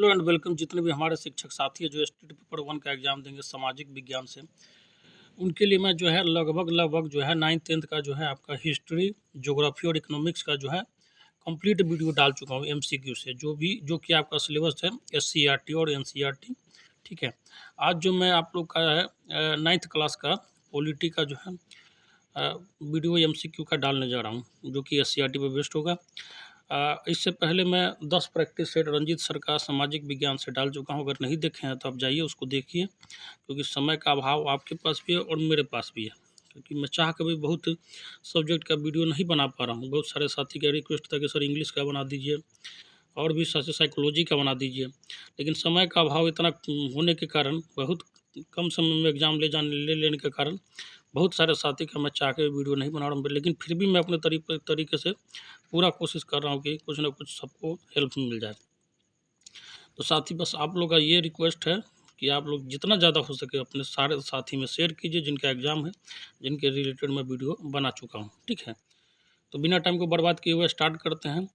Hello and welcome. जितने भी हमारे शिक्षक साथी हैं जो स्टेट पेपर 1 का एग्ज़ाम देंगे सामाजिक विज्ञान से, उनके लिए मैं जो है लगभग जो है 9th-10th का जो है आपका हिस्ट्री, ज्योग्राफी और इकोनॉमिक्स का जो है कंप्लीट वीडियो डाल चुका हूँ एमसीक्यू से, जो कि आपका सिलेबस है एससीईआरटी और एनसीईआरटी। ठीक है, आज जो मैं आप लोग का है 9th क्लास का पॉलिटी का जो है वीडियो एमसीक्यू का डालने जा रहा हूँ, जो कि एससीईआरटी पे बेस्ड होगा। इससे पहले मैं 10 प्रैक्टिस सेट रंजीत सर का सामाजिक विज्ञान से डाल चुका हूँ। अगर नहीं देखे हैं तो आप जाइए उसको देखिए, क्योंकि समय का अभाव आपके पास भी है और मेरे पास भी है, क्योंकि मैं चाह के भी बहुत सब्जेक्ट का वीडियो नहीं बना पा रहा हूँ। बहुत सारे साथी का रिक्वेस्ट था कि सर इंग्लिश का बना दीजिए और भी साइकोलॉजी का बना दीजिए, लेकिन समय का अभाव इतना होने के कारण, बहुत कम समय में एग्ज़ाम ले लेने के कारण बहुत सारे साथी का मैं चाह के वीडियो नहीं बना रहा हूँ, लेकिन फिर भी मैं अपने तरीके से पूरा कोशिश कर रहा हूँ कि कुछ ना कुछ सबको हेल्प मिल जाए। तो साथी बस आप लोग का ये रिक्वेस्ट है कि आप लोग जितना ज़्यादा हो सके अपने सारे साथी में शेयर कीजिए जिनका एग्ज़ाम है, जिनके रिलेटेड मैं वीडियो बना चुका हूँ। ठीक है, तो बिना टाइम को बर्बाद किए हुए स्टार्ट करते हैं।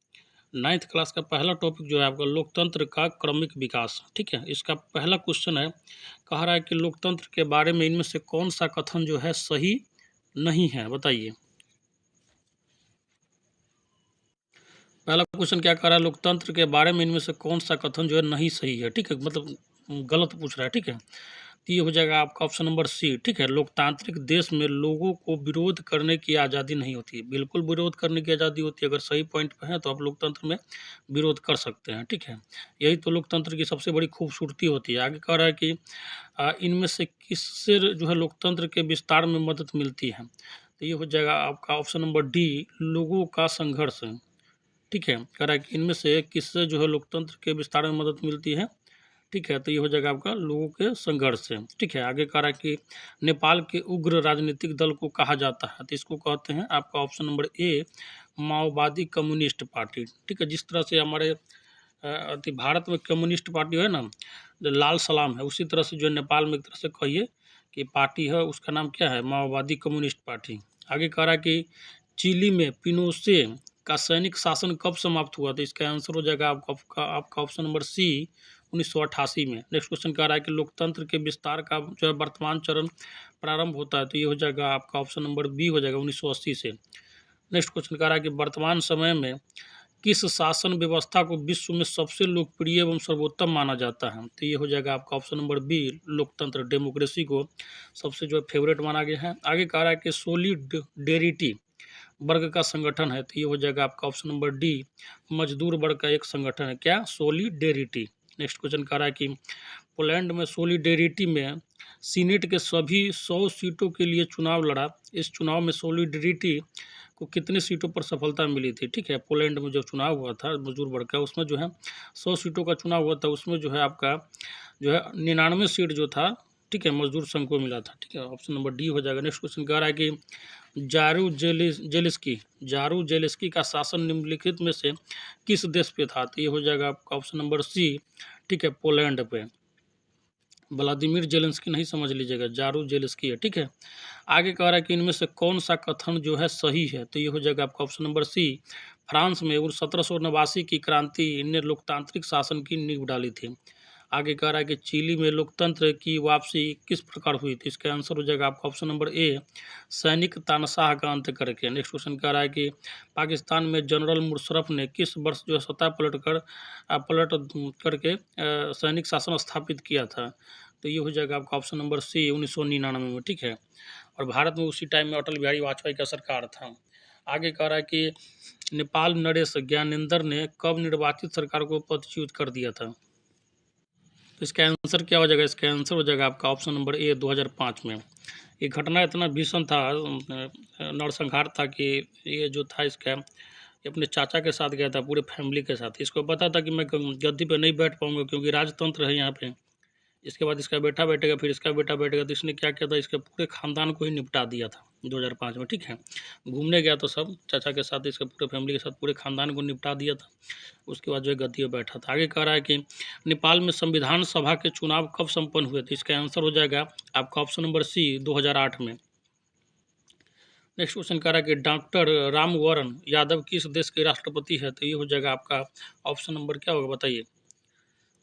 9th क्लास का पहला टॉपिक जो है आपका लोकतंत्र का क्रमिक विकास। ठीक है, इसका पहला क्वेश्चन है, कह रहा है कि लोकतंत्र के बारे में इनमें से कौन सा कथन जो है सही नहीं है, बताइए। पहला क्वेश्चन क्या कह रहा है, लोकतंत्र के बारे में इनमें से कौन सा कथन जो है नहीं सही है। ठीक है, मतलब गलत पूछ रहा है। ठीक है, तो ये हो जाएगा आपका ऑप्शन नंबर सी। ठीक है, लोकतांत्रिक देश में लोगों को विरोध करने की आज़ादी नहीं होती। बिल्कुल विरोध करने की आज़ादी होती है, अगर सही पॉइंट पे है तो आप लोकतंत्र में विरोध कर सकते हैं। ठीक है, यही तो लोकतंत्र की सबसे बड़ी खूबसूरती होती है। आगे कह रहा है कि इनमें से किससे जो है लोकतंत्र के विस्तार में मदद मिलती है, तो ये हो जाएगा आपका ऑप्शन नंबर डी, लोगों का संघर्ष। ठीक है, कह रहा है कि इनमें से किससे जो है लोकतंत्र के विस्तार में मदद मिलती है। ठीक है, तो ये हो जाएगा आपका लोगों के संघर्ष से। ठीक है, आगे कह रहा है कि नेपाल के उग्र राजनीतिक दल को कहा जाता है, तो इसको कहते हैं आपका ऑप्शन नंबर ए, माओवादी कम्युनिस्ट पार्टी। ठीक है, जिस तरह से हमारे भारत में कम्युनिस्ट पार्टी है ना, जो लाल सलाम है, उसी तरह से जो नेपाल में एक तरह से कहिए कि पार्टी है, उसका नाम क्या है, माओवादी कम्युनिस्ट पार्टी। आगे कह रहा है कि चिली में पिनोशे का सैनिक शासन कब समाप्त हुआ, तो इसका आंसर हो जाएगा आपका ऑप्शन नंबर सी, 1988 में। नेक्स्ट क्वेश्चन कह रहा है कि लोकतंत्र के विस्तार का जो है वर्तमान चरण प्रारंभ होता है, तो ये हो जाएगा आपका ऑप्शन नंबर बी हो जाएगा 1980 से। नेक्स्ट क्वेश्चन कह रहा है कि वर्तमान समय में किस शासन व्यवस्था को विश्व में सबसे लोकप्रिय एवं सर्वोत्तम माना जाता है, तो ये हो जाएगा आपका ऑप्शन नंबर बी, लोकतंत्र, डेमोक्रेसी को सबसे जो है फेवरेट माना गया है। आगे कह रहा है कि सोलिडेरिटी वर्ग का संगठन है, तो ये हो जाएगा आपका ऑप्शन नंबर डी, मजदूर वर्ग का एक संगठन है, क्या, सोलिडेरिटी। नेक्स्ट क्वेश्चन कह रहा है कि पोलैंड में सोलिडेरिटी में सीनेट के सभी 100 सीटों के लिए चुनाव लड़ा। इस चुनाव में सोलिडेरिटी को कितनी सीटों पर सफलता मिली थी। ठीक है, पोलैंड में जो चुनाव हुआ था मजदूर वर्ग का, उसमें जो है 100 सीटों का चुनाव हुआ था, उसमें जो है आपका जो है 99 सीट जो था, ठीक है, मजदूर संघ को मिला था। ठीक है, ऑप्शन नंबर डी हो जाएगा। नेक्स्ट क्वेश्चन कह रहा है कि जारू जेलेस्की का शासन निम्नलिखित में से किस देश पे था, तो ये हो जाएगा आपका ऑप्शन नंबर सी, ठीक है, पोलैंड पे। व्लादिमीर जेलेंस्की नहीं समझ लीजिएगा, जारू जेलेस्की है। ठीक है, आगे कह रहा है कि इनमें से कौन सा कथन जो है सही है, तो ये हो जाएगा आपका ऑप्शन नंबर सी, फ्रांस में 1789 की क्रांति ने लोकतांत्रिक शासन की नींव डाली थी। आगे कह रहा है कि चिली में लोकतंत्र की वापसी किस प्रकार हुई थी, इसका आंसर हो जाएगा आपका ऑप्शन नंबर ए, सैनिक तानाशाह का अंत करके। नेक्स्ट क्वेश्चन कह रहा है कि पाकिस्तान में जनरल मुशर्रफ ने किस वर्ष जो है सत्ता पलट करके सैनिक शासन स्थापित किया था, तो ये हो जाएगा आपका ऑप्शन नंबर सी, 1999 में। ठीक है, और भारत में उसी टाइम में अटल बिहारी वाजपेयी का सरकार था। आगे कह रहा है कि नेपाल नरेश ज्ञानेंद्र ने कब निर्वाचित सरकार को पदच्युत कर दिया था, तो इसका आंसर क्या हो जाएगा, इसका आंसर हो जाएगा आपका ऑप्शन नंबर ए, 2005 में। ये घटना इतना भीषण था, नरसंहार था, कि ये जो था इसका, ये अपने चाचा के साथ गया था, पूरे फैमिली के साथ। इसको पता था कि मैं गद्दी पे नहीं बैठ पाऊंगा, क्योंकि राजतंत्र है यहाँ पे। इसके बाद इसका बेटा बैठेगा, फिर इसका बेटा बैठेगा, तो इसने क्या किया था, इसके पूरे खानदान को ही निपटा दिया था 2005 में। ठीक है, घूमने गया तो सब चाचा के साथ, इसके पूरे फैमिली के साथ पूरे खानदान को निपटा दिया था। उसके बाद जो है गद्दी पर बैठा था। आगे कह रहा है कि नेपाल में संविधान सभा के चुनाव कब संपन्न हुए थे, इसका आंसर हो जाएगा आपका ऑप्शन नंबर सी, 2008 में। नेक्स्ट क्वेश्चन कह रहा है कि डॉक्टर रामवरण यादव किस देश के राष्ट्रपति है, तो ये हो जाएगा आपका ऑप्शन नंबर क्या होगा, बताइए।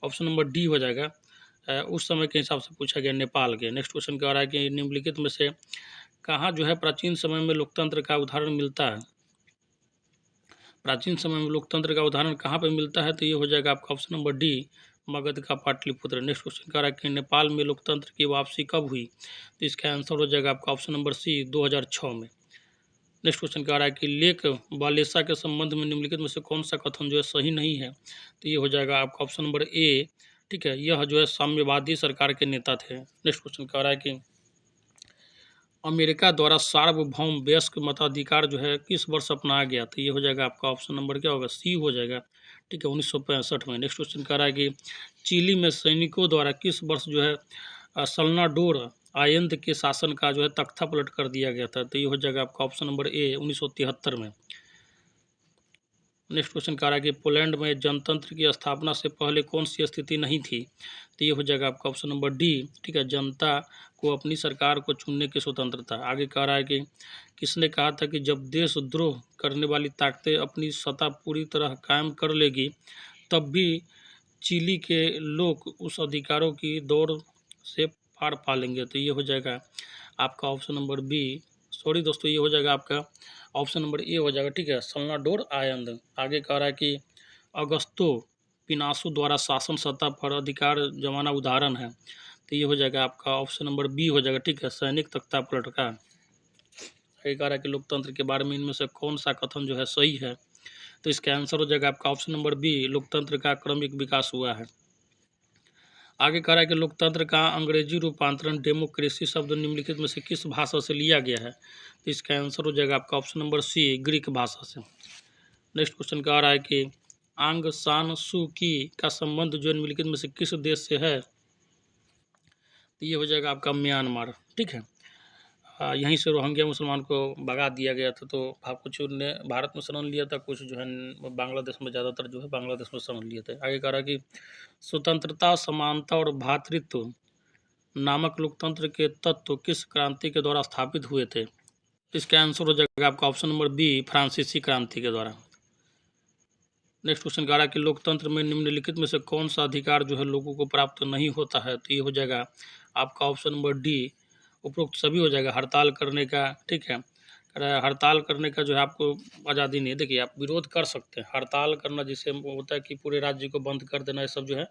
ऑप्शन नंबर डी हो जाएगा उस समय के हिसाब से पूछा गया नेपाल के। नेक्स्ट क्वेश्चन कह रहा है कि निम्नलिखित में से कहाँ जो है प्राचीन समय में लोकतंत्र का उदाहरण मिलता है। प्राचीन समय में लोकतंत्र का उदाहरण कहाँ पर मिलता है, तो ये हो जाएगा आपका ऑप्शन नंबर डी मगध का पाटलिपुत्र। नेक्स्ट क्वेश्चन कह रहा है कि नेपाल में लोकतंत्र की वापसी कब हुई, तो इसका आंसर हो जाएगा आपका ऑप्शन नंबर सी 2006 में। नेक्स्ट क्वेश्चन कह रहा है कि लेक बालेसा के संबंध में निम्नलिखित में से कौन सा कथन जो है सही नहीं है, तो ये हो जाएगा आपका ऑप्शन नंबर ए, ठीक है, यह जो है साम्यवादी सरकार के नेता थे। नेक्स्ट क्वेश्चन कह रहा है कि अमेरिका द्वारा सार्वभौम वयस्क मताधिकार जो है किस वर्ष अपनाया गया, तो ये हो जाएगा आपका ऑप्शन नंबर क्या होगा, सी हो जाएगा, ठीक है, 1965 में। नेक्स्ट क्वेश्चन कह रहा है कि चिली में सैनिकों द्वारा किस वर्ष जो है सल्नाडोर आयंद के शासन का जो है तख्ता पलट कर दिया गया था, तो ये हो जाएगा आपका ऑप्शन नंबर ए 1973 में। नेक्स्ट क्वेश्चन कह रहा है कि पोलैंड में जनतंत्र की स्थापना से पहले कौन सी स्थिति नहीं थी, तो ये हो जाएगा आपका ऑप्शन नंबर डी, ठीक है, जनता को अपनी सरकार को चुनने की स्वतंत्रता। आगे कह रहा है कि किसने कहा था कि जब देशद्रोह करने वाली ताकतें अपनी सत्ता पूरी तरह कायम कर लेगी तब भी चिली के लोग उस अधिकारों की दौड़ से पार पा लेंगे, तो ये हो जाएगा आपका ऑप्शन नंबर बी, सॉरी दोस्तों, ये हो जाएगा आपका ऑप्शन नंबर ए हो जाएगा, ठीक है, सल्नाडोर आयंद। आगे कह रहा है कि अगस्तो पिनासो द्वारा शासन सत्ता पर अधिकार जमाना उदाहरण है, तो ये हो जाएगा आपका ऑप्शन नंबर बी हो जाएगा, ठीक है, सैनिक तख्ता पलट का। आगे कह रहा है कि लोकतंत्र के बारे में इनमें से कौन सा कथन जो है सही है, तो इसका आंसर हो जाएगा आपका ऑप्शन नंबर बी, लोकतंत्र का क्रमिक विकास हुआ है। आगे कह रहा है कि लोकतंत्र का अंग्रेजी रूपांतरण डेमोक्रेसी शब्द निम्नलिखित में से किस भाषा से लिया गया है, तो इसका आंसर हो जाएगा आपका ऑप्शन नंबर सी, ग्रीक भाषा से। नेक्स्ट क्वेश्चन कह रहा है कि आंग सान सू की का संबंध जो निम्नलिखित में से किस देश से है, तो ये हो जाएगा आपका म्यांमार, ठीक है। यहीं से रोहिंग्या मुसलमान को भगा दिया गया था, तो कुछ ने भारत में शरण लिया था, कुछ जो है बांग्लादेश में, ज़्यादातर जो है बांग्लादेश में शरण लिए थे। आगे कह रहा है कि स्वतंत्रता, समानता और भ्रातृत्व नामक लोकतंत्र के तत्व किस क्रांति के द्वारा स्थापित हुए थे, इसका आंसर हो जाएगा आपका ऑप्शन नंबर बी, फ्रांसीसी क्रांति के द्वारा। नेक्स्ट क्वेश्चन कह रहा है कि लोकतंत्र में निम्नलिखित में से कौन सा अधिकार जो है लोगों को प्राप्त नहीं होता है, तो ये हो जाएगा आपका ऑप्शन नंबर डी, उपरोक्त सभी हो जाएगा। हड़ताल करने का, ठीक है, हड़ताल करने का जो है आपको आज़ादी नहीं है। देखिए आप विरोध कर सकते हैं, हड़ताल करना जिसे होता है कि पूरे राज्य को बंद कर देना, ये सब जो है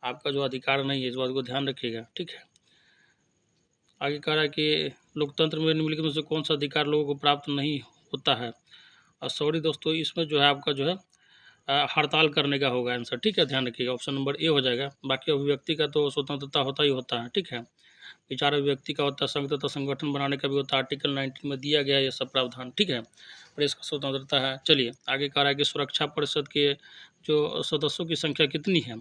आपका जो अधिकार नहीं है, इस बात को ध्यान रखिएगा, ठीक है। आगे कह रहा है कि लोकतंत्र में निम्नलिखित में से कौन सा अधिकार लोगों को प्राप्त नहीं होता है, और सॉरी दोस्तों, इसमें जो है आपका जो है हड़ताल करने का होगा आंसर, ठीक है, ध्यान रखिएगा, ऑप्शन नंबर ए हो जाएगा। बाकी अभिव्यक्ति का तो स्वतंत्रता होता ही होता है, ठीक है, विचार अभिव्यक्ति का होता है, संघ तथा संगठन बनाने का भी होता है, आर्टिकल 19 में दिया गया है ये सब प्रावधान, ठीक है, प्रेस का स्वतंत्रता है। चलिए आगे कह रहा है कि सुरक्षा परिषद के जो सदस्यों की संख्या कितनी है,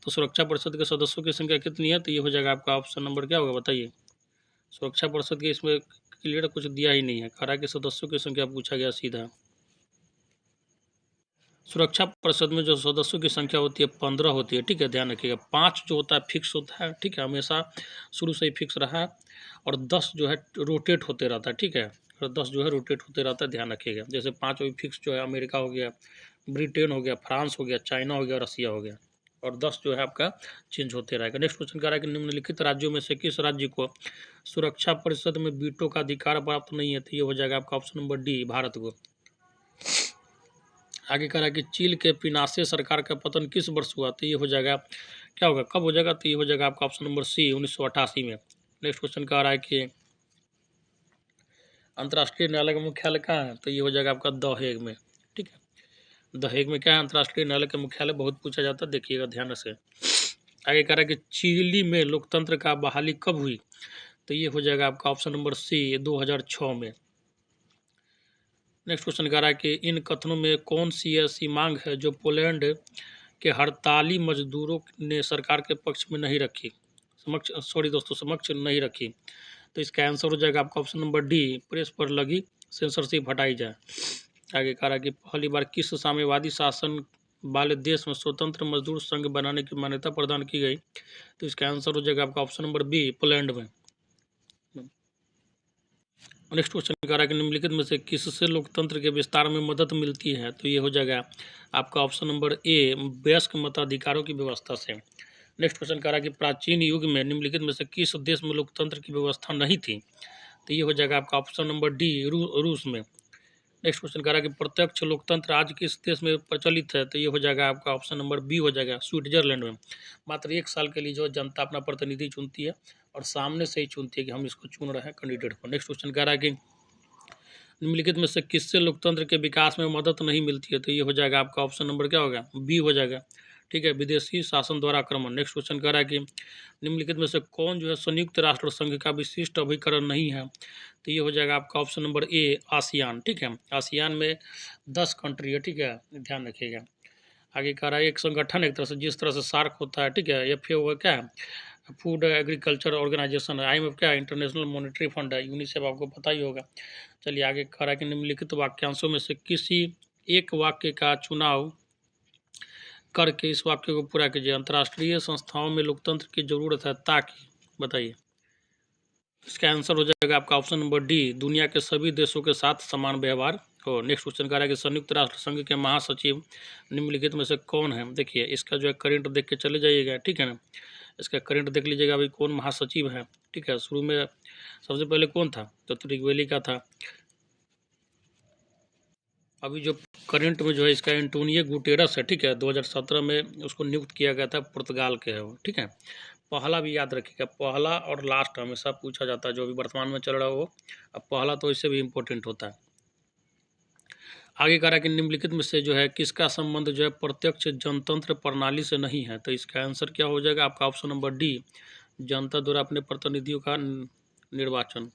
तो सुरक्षा परिषद के सदस्यों की संख्या कितनी है, तो ये हो जाएगा आपका ऑप्शन नंबर क्या होगा, बताइए। सुरक्षा परिषद के इसमें क्लियर कुछ दिया ही नहीं है, कह रहा है कि सदस्यों की संख्या पूछा गया सीधा। सुरक्षा परिषद में जो सदस्यों की संख्या होती है 15 होती है, ठीक है, ध्यान रखिएगा। 5 जो होता है फिक्स होता है, ठीक है, हमेशा शुरू से ही फिक्स रहा है, और 10 जो है रोटेट होते रहता है, ठीक है, और 10 जो है रोटेट होते रहता है, ध्यान रखिएगा। जैसे 5 अभी फिक्स जो है अमेरिका हो गया, ब्रिटेन हो गया, फ्रांस हो गया, चाइना हो गया, रसिया हो गया, और 10 जो है आपका चेंज होते रहेगा। नेक्स्ट क्वेश्चन कह रहा है कि निम्नलिखित राज्यों में से किस राज्य को सुरक्षा परिषद में वीटो का अधिकार प्राप्त नहीं है, तो ये हो जाएगा आपका ऑप्शन नंबर डी, भारत को। आगे कह रहा है कि चील के पिनासे सरकार का पतन किस वर्ष हुआ, तो ये हो जाएगा क्या होगा, कब हो जाएगा, तो ये हो जाएगा आपका ऑप्शन नंबर सी, 1988 में। नेक्स्ट क्वेश्चन कह रहा है कि अंतर्राष्ट्रीय न्यायालय का मुख्यालय कहाँ है, तो ये हो जाएगा आपका द हेग में, ठीक है। द हेग में क्या है, अंतर्राष्ट्रीय न्यायालय का मुख्यालय, बहुत पूछा जाता है, देखिएगा ध्यान से। आगे कह रहा है कि चिली में लोकतंत्र का बहाली कब हुई, तो ये हो जाएगा आपका ऑप्शन नंबर सी, 2006 में। नेक्स्ट क्वेश्चन कह रहा है कि इन कथनों में कौन सी ऐसी मांग है जो पोलैंड के हड़ताली मजदूरों ने सरकार के पक्ष में नहीं रखी, समक्ष नहीं रखी, तो इसका आंसर हो जाएगा आपका ऑप्शन नंबर डी, प्रेस पर लगी सेंसरशिप हटाई जाए। आगे कह रहा है कि पहली बार किस साम्यवादी शासन वाले देश में स्वतंत्र मजदूर संघ बनाने की मान्यता प्रदान की गई, तो इसका आंसर हो जाएगा आपका ऑप्शन नंबर बी, पोलैंड में। नेक्स्ट क्वेश्चन कह रहा है कि निम्नलिखित में से किससे लोकतंत्र के विस्तार में मदद मिलती है, तो ये हो जाएगा आपका ऑप्शन नंबर ए, वयस्क मताधिकारों की व्यवस्था से। नेक्स्ट क्वेश्चन कह रहा है कि प्राचीन युग में निम्नलिखित में से किस देश में लोकतंत्र की व्यवस्था नहीं थी? तो ये हो जाएगा आपका ऑप्शन नंबर डी, रूस में। नेक्स्ट क्वेश्चन कह रहा है कि प्रत्यक्ष लोकतंत्र आज किस देश में प्रचलित है? तो ये हो जाएगा आपका ऑप्शन नंबर बी हो जाएगा, स्विट्जरलैंड में। मात्र 1 साल के लिए जो जनता अपना प्रतिनिधि चुनती है और सामने से ही चुनती है कि हम इसको चुन रहे हैं कैंडिडेट को। नेक्स्ट क्वेश्चन कह रहा है कि निम्नलिखित में से किससे लोकतंत्र के विकास में मदद नहीं मिलती है? तो ये हो जाएगा आपका ऑप्शन नंबर क्या होगा, बी हो जाएगा, ठीक है, विदेशी शासन द्वारा आक्रमण। नेक्स्ट क्वेश्चन कह रहा है कि निम्नलिखित में से कौन जो है संयुक्त राष्ट्र संघ का विशिष्ट अभिकरण नहीं है? तो ये हो जाएगा आपका ऑप्शन नंबर ए, आसियान, ठीक है। आसियान में 10 कंट्री है, ठीक है, ध्यान रखिएगा। आगे कह रहा है एक संगठन, एक तरह से जिस तरह से सार्क होता है, ठीक है, FAO क्या है, फूड एग्रीकल्चर ऑर्गेनाइजेशन है, IMF क्या है, इंटरनेशनल मॉनेटरी फंड है, यूनिसेफ आपको पता ही होगा। चलिए आगे कह रहा है कि निम्नलिखित वाक्यांशों में से किसी एक वाक्य का चुनाव करके इस वाक्य को पूरा कीजिए। अंतर्राष्ट्रीय संस्थाओं में लोकतंत्र की जरूरत है ताकि, बताइए। इसका आंसर हो जाएगा आपका ऑप्शन नंबर डी, दुनिया के सभी देशों के साथ समान व्यवहार हो। नेक्स्ट क्वेश्चन कह रहा है कि संयुक्त राष्ट्र संघ के महासचिव निम्नलिखित में से कौन है? देखिए इसका जो है करंट देख के चले जाइएगा, ठीक है ना। इसका करंट देख लीजिएगा अभी कौन महासचिव है, ठीक है। शुरू में सबसे पहले कौन था? तो त्रिवेली का था। अभी जो करंट में जो है इसका एंटोनियो गुटेरस है, ठीक है, 2017 में उसको नियुक्त किया गया था, पुर्तगाल के है वो, ठीक है। पहला भी याद रखिएगा, पहला और लास्ट हमेशा पूछा जाता है जो अभी वर्तमान में चल रहा हो। अब पहला तो इससे भी इम्पोर्टेंट होता है। आगे कह रहा है कि निम्नलिखित में से जो है किसका संबंध जो है प्रत्यक्ष जनतंत्र प्रणाली से नहीं है? तो इसका आंसर क्या हो जाएगा आपका ऑप्शन नंबर डी, जनता द्वारा अपने प्रतिनिधियों का निर्वाचन।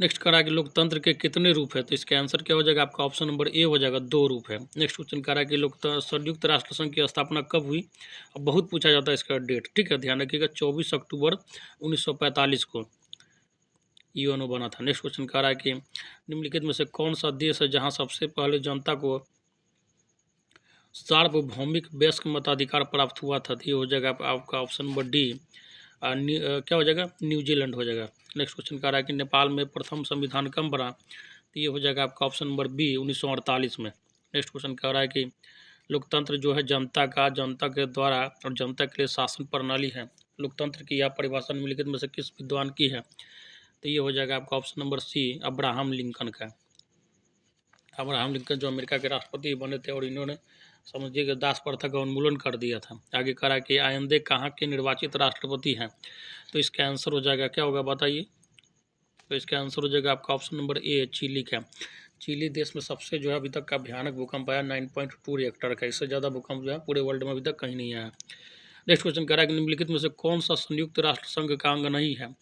नेक्स्ट कह रहा है कि लोकतंत्र के कितने रूप है? तो इसका आंसर क्या हो जाएगा आपका ऑप्शन नंबर ए हो जाएगा, 2 रूप है। नेक्स्ट क्वेश्चन कह रहा है कि संयुक्त राष्ट्र संघ की स्थापना कब हुई? अब बहुत पूछा जाता है इसका डेट, ठीक है, ध्यान रखिएगा, 24 अक्टूबर 1945 को यूएनओ बना था। नेक्स्ट क्वेश्चन कह रहा है कि निम्नलिखित में से कौन सा देश है जहां सबसे पहले जनता को सार्वभौमिक वयस्क मताधिकार प्राप्त हुआ था? तो ये हो जाएगा आपका ऑप्शन नंबर डी, क्या हो जाएगा, न्यूजीलैंड हो जाएगा। नेक्स्ट क्वेश्चन कह रहा है कि नेपाल में प्रथम संविधान कब बना? तो ये हो जाएगा आपका ऑप्शन नंबर बी, 1948 में। नेक्स्ट क्वेश्चन कह रहा है कि लोकतंत्र जो है जनता का, जनता के द्वारा और जनता के लिए शासन प्रणाली है। लोकतंत्र की यह परिभाषा निम्नलिखित में से किस विद्वान की है? तो ये हो जाएगा आपका option number C, Abraham Lincoln का। अब्राहम लिंकन जो अमेरिका के राष्ट्रपति बने थे और इन्होंने समझिए कि दास प्रथा का उन्मूलन कर दिया था। आगे कह रहा है कि आयंदे कहाँ के निर्वाचित राष्ट्रपति हैं? तो इसका आंसर हो जाएगा क्या होगा, बताइए। तो इसका आंसर हो जाएगा आपका ऑप्शन नंबर ए, चिली का। चिली देश में सबसे जो है अभी तक का भयानक भूकंप आया 9.2 रिएक्टर का, इससे ज़्यादा भूकंप जो है पूरे वर्ल्ड में अभी तक कहीं नहीं आया। नेक्स्ट क्वेश्चन कह रहा है कि निम्नलिखित में से कौन सा संयुक्त राष्ट्र संघ का अंग नहीं है?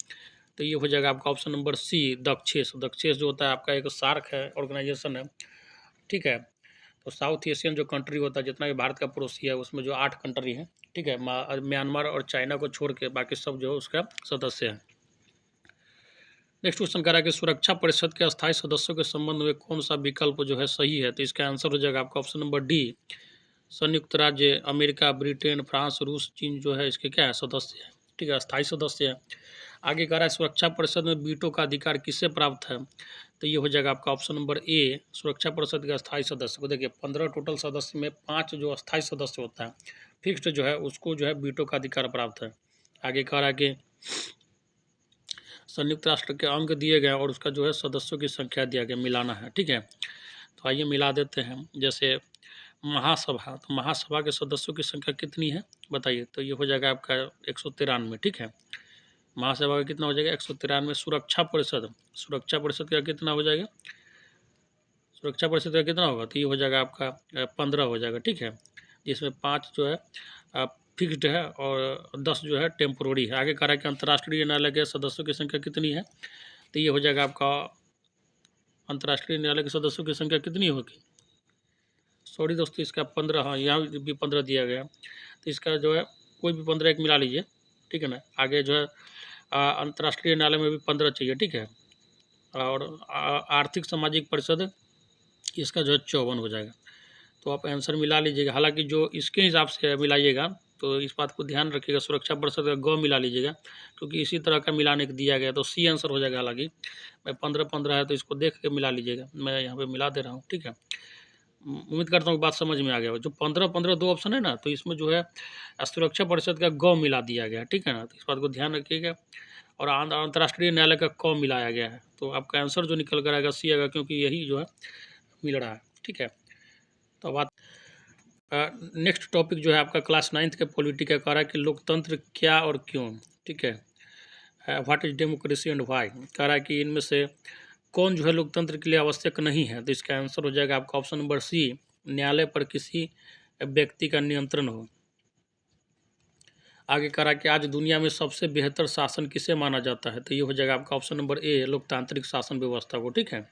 तो ये हो जाएगा आपका ऑप्शन नंबर सी, दक्षेस। दक्षेस जो होता है आपका एक सार्क है, ऑर्गेनाइजेशन है, ठीक है। तो साउथ एशियन जो कंट्री होता है, जितना भी भारत का पड़ोसी है, उसमें जो 8 कंट्री हैं, ठीक है, म्यांमार और चाइना को छोड़ के बाकी सब जो है उसका सदस्य है। नेक्स्ट क्वेश्चन कह रहा है कि सुरक्षा परिषद के अस्थायी सदस्यों के संबंध में कौन सा विकल्प जो है सही है? तो इसका आंसर हो जाएगा आपका ऑप्शन नंबर डी, संयुक्त राज्य अमेरिका, ब्रिटेन, फ्रांस, रूस, चीन जो है इसके क्या है, सदस्य है, ठीक है, अस्थायी सदस्य है। आगे कह रहा है सुरक्षा परिषद में वीटो का अधिकार किससे प्राप्त है? तो ये हो जाएगा आपका ऑप्शन नंबर ए, सुरक्षा परिषद के अस्थायी सदस्य को। देखिए 15 टोटल सदस्य में 5 जो अस्थायी सदस्य होता है, फिक्स्ड जो है उसको जो है वीटो का अधिकार प्राप्त है। आगे कह रहा है कि संयुक्त राष्ट्र के अंग दिए गए और उसका जो है सदस्यों की संख्या दिया गया, मिलाना है, ठीक है। तो आइए मिला देते हैं। जैसे महासभा, तो महासभा के सदस्यों की संख्या कितनी है बताइए? तो ये हो जाएगा आपका 193, ठीक है। महासभा का कितना हो जाएगा, 193। सुरक्षा परिषद, सुरक्षा परिषद का कितना हो जाएगा, सुरक्षा परिषद का कितना होगा? तो ये हो जाएगा आपका 15 हो जाएगा, ठीक है, जिसमें 5 जो है फिक्स्ड है और 10 जो है टेम्पोररी है। आगे कह रहा है कि अंतर्राष्ट्रीय न्यायालय के सदस्यों की संख्या कितनी है? तो ये हो जाएगा आपका अंतर्राष्ट्रीय न्यायालय के सदस्यों की संख्या कितनी होगी, सॉरी दोस्तों, इसका 15, हाँ यहाँ भी 15 दिया गया, तो इसका जो है कोई भी 15 एक मिला लीजिए, ठीक है ना। आगे जो है अंतर्राष्ट्रीय न्यायालय में भी 15 चाहिए, ठीक है। और आर्थिक सामाजिक परिषद इसका जो है 54 हो जाएगा। तो आप आंसर मिला लीजिएगा, हालांकि जो इसके हिसाब से मिलाइएगा तो इस बात को ध्यान रखिएगा, सुरक्षा परिषद का ग मिला लीजिएगा, क्योंकि इसी तरह का मिलाने को दिया गया, तो सी आंसर हो जाएगा। हालांकि मैं 15 है तो इसको देख के मिला लीजिएगा, मैं यहाँ पे मिला दे रहा हूँ, ठीक है। उम्मीद करता हूँ बात समझ में आ गया हो। जो 15-15 2 ऑप्शन है ना, तो इसमें जो है सुरक्षा परिषद का गौ मिला दिया गया है, ठीक है ना, तो इस बात को ध्यान रखिएगा। और अंतर्राष्ट्रीय न्यायालय का क मिलाया गया है, तो आपका आंसर जो निकल कर आएगा सी आएगा, क्योंकि यही जो है मिल रहा है, ठीक है। तो बात नेक्स्ट टॉपिक जो है आपका क्लास 9th के पॉलिटी का कह रहा है कि लोकतंत्र क्या और क्यों, ठीक है। What is democracy and why, कह रहा है कि इनमें से कौन जो है लोकतंत्र के लिए आवश्यक नहीं है, तो इसका आंसर हो जाएगा आपका ऑप्शन नंबर सी, न्यायालय पर किसी व्यक्ति का नियंत्रण हो। आगे कह रहा है कि आज दुनिया में सबसे बेहतर शासन किसे माना जाता है, तो ये हो जाएगा आपका ऑप्शन नंबर ए, लोकतांत्रिक शासन व्यवस्था को, ठीक है,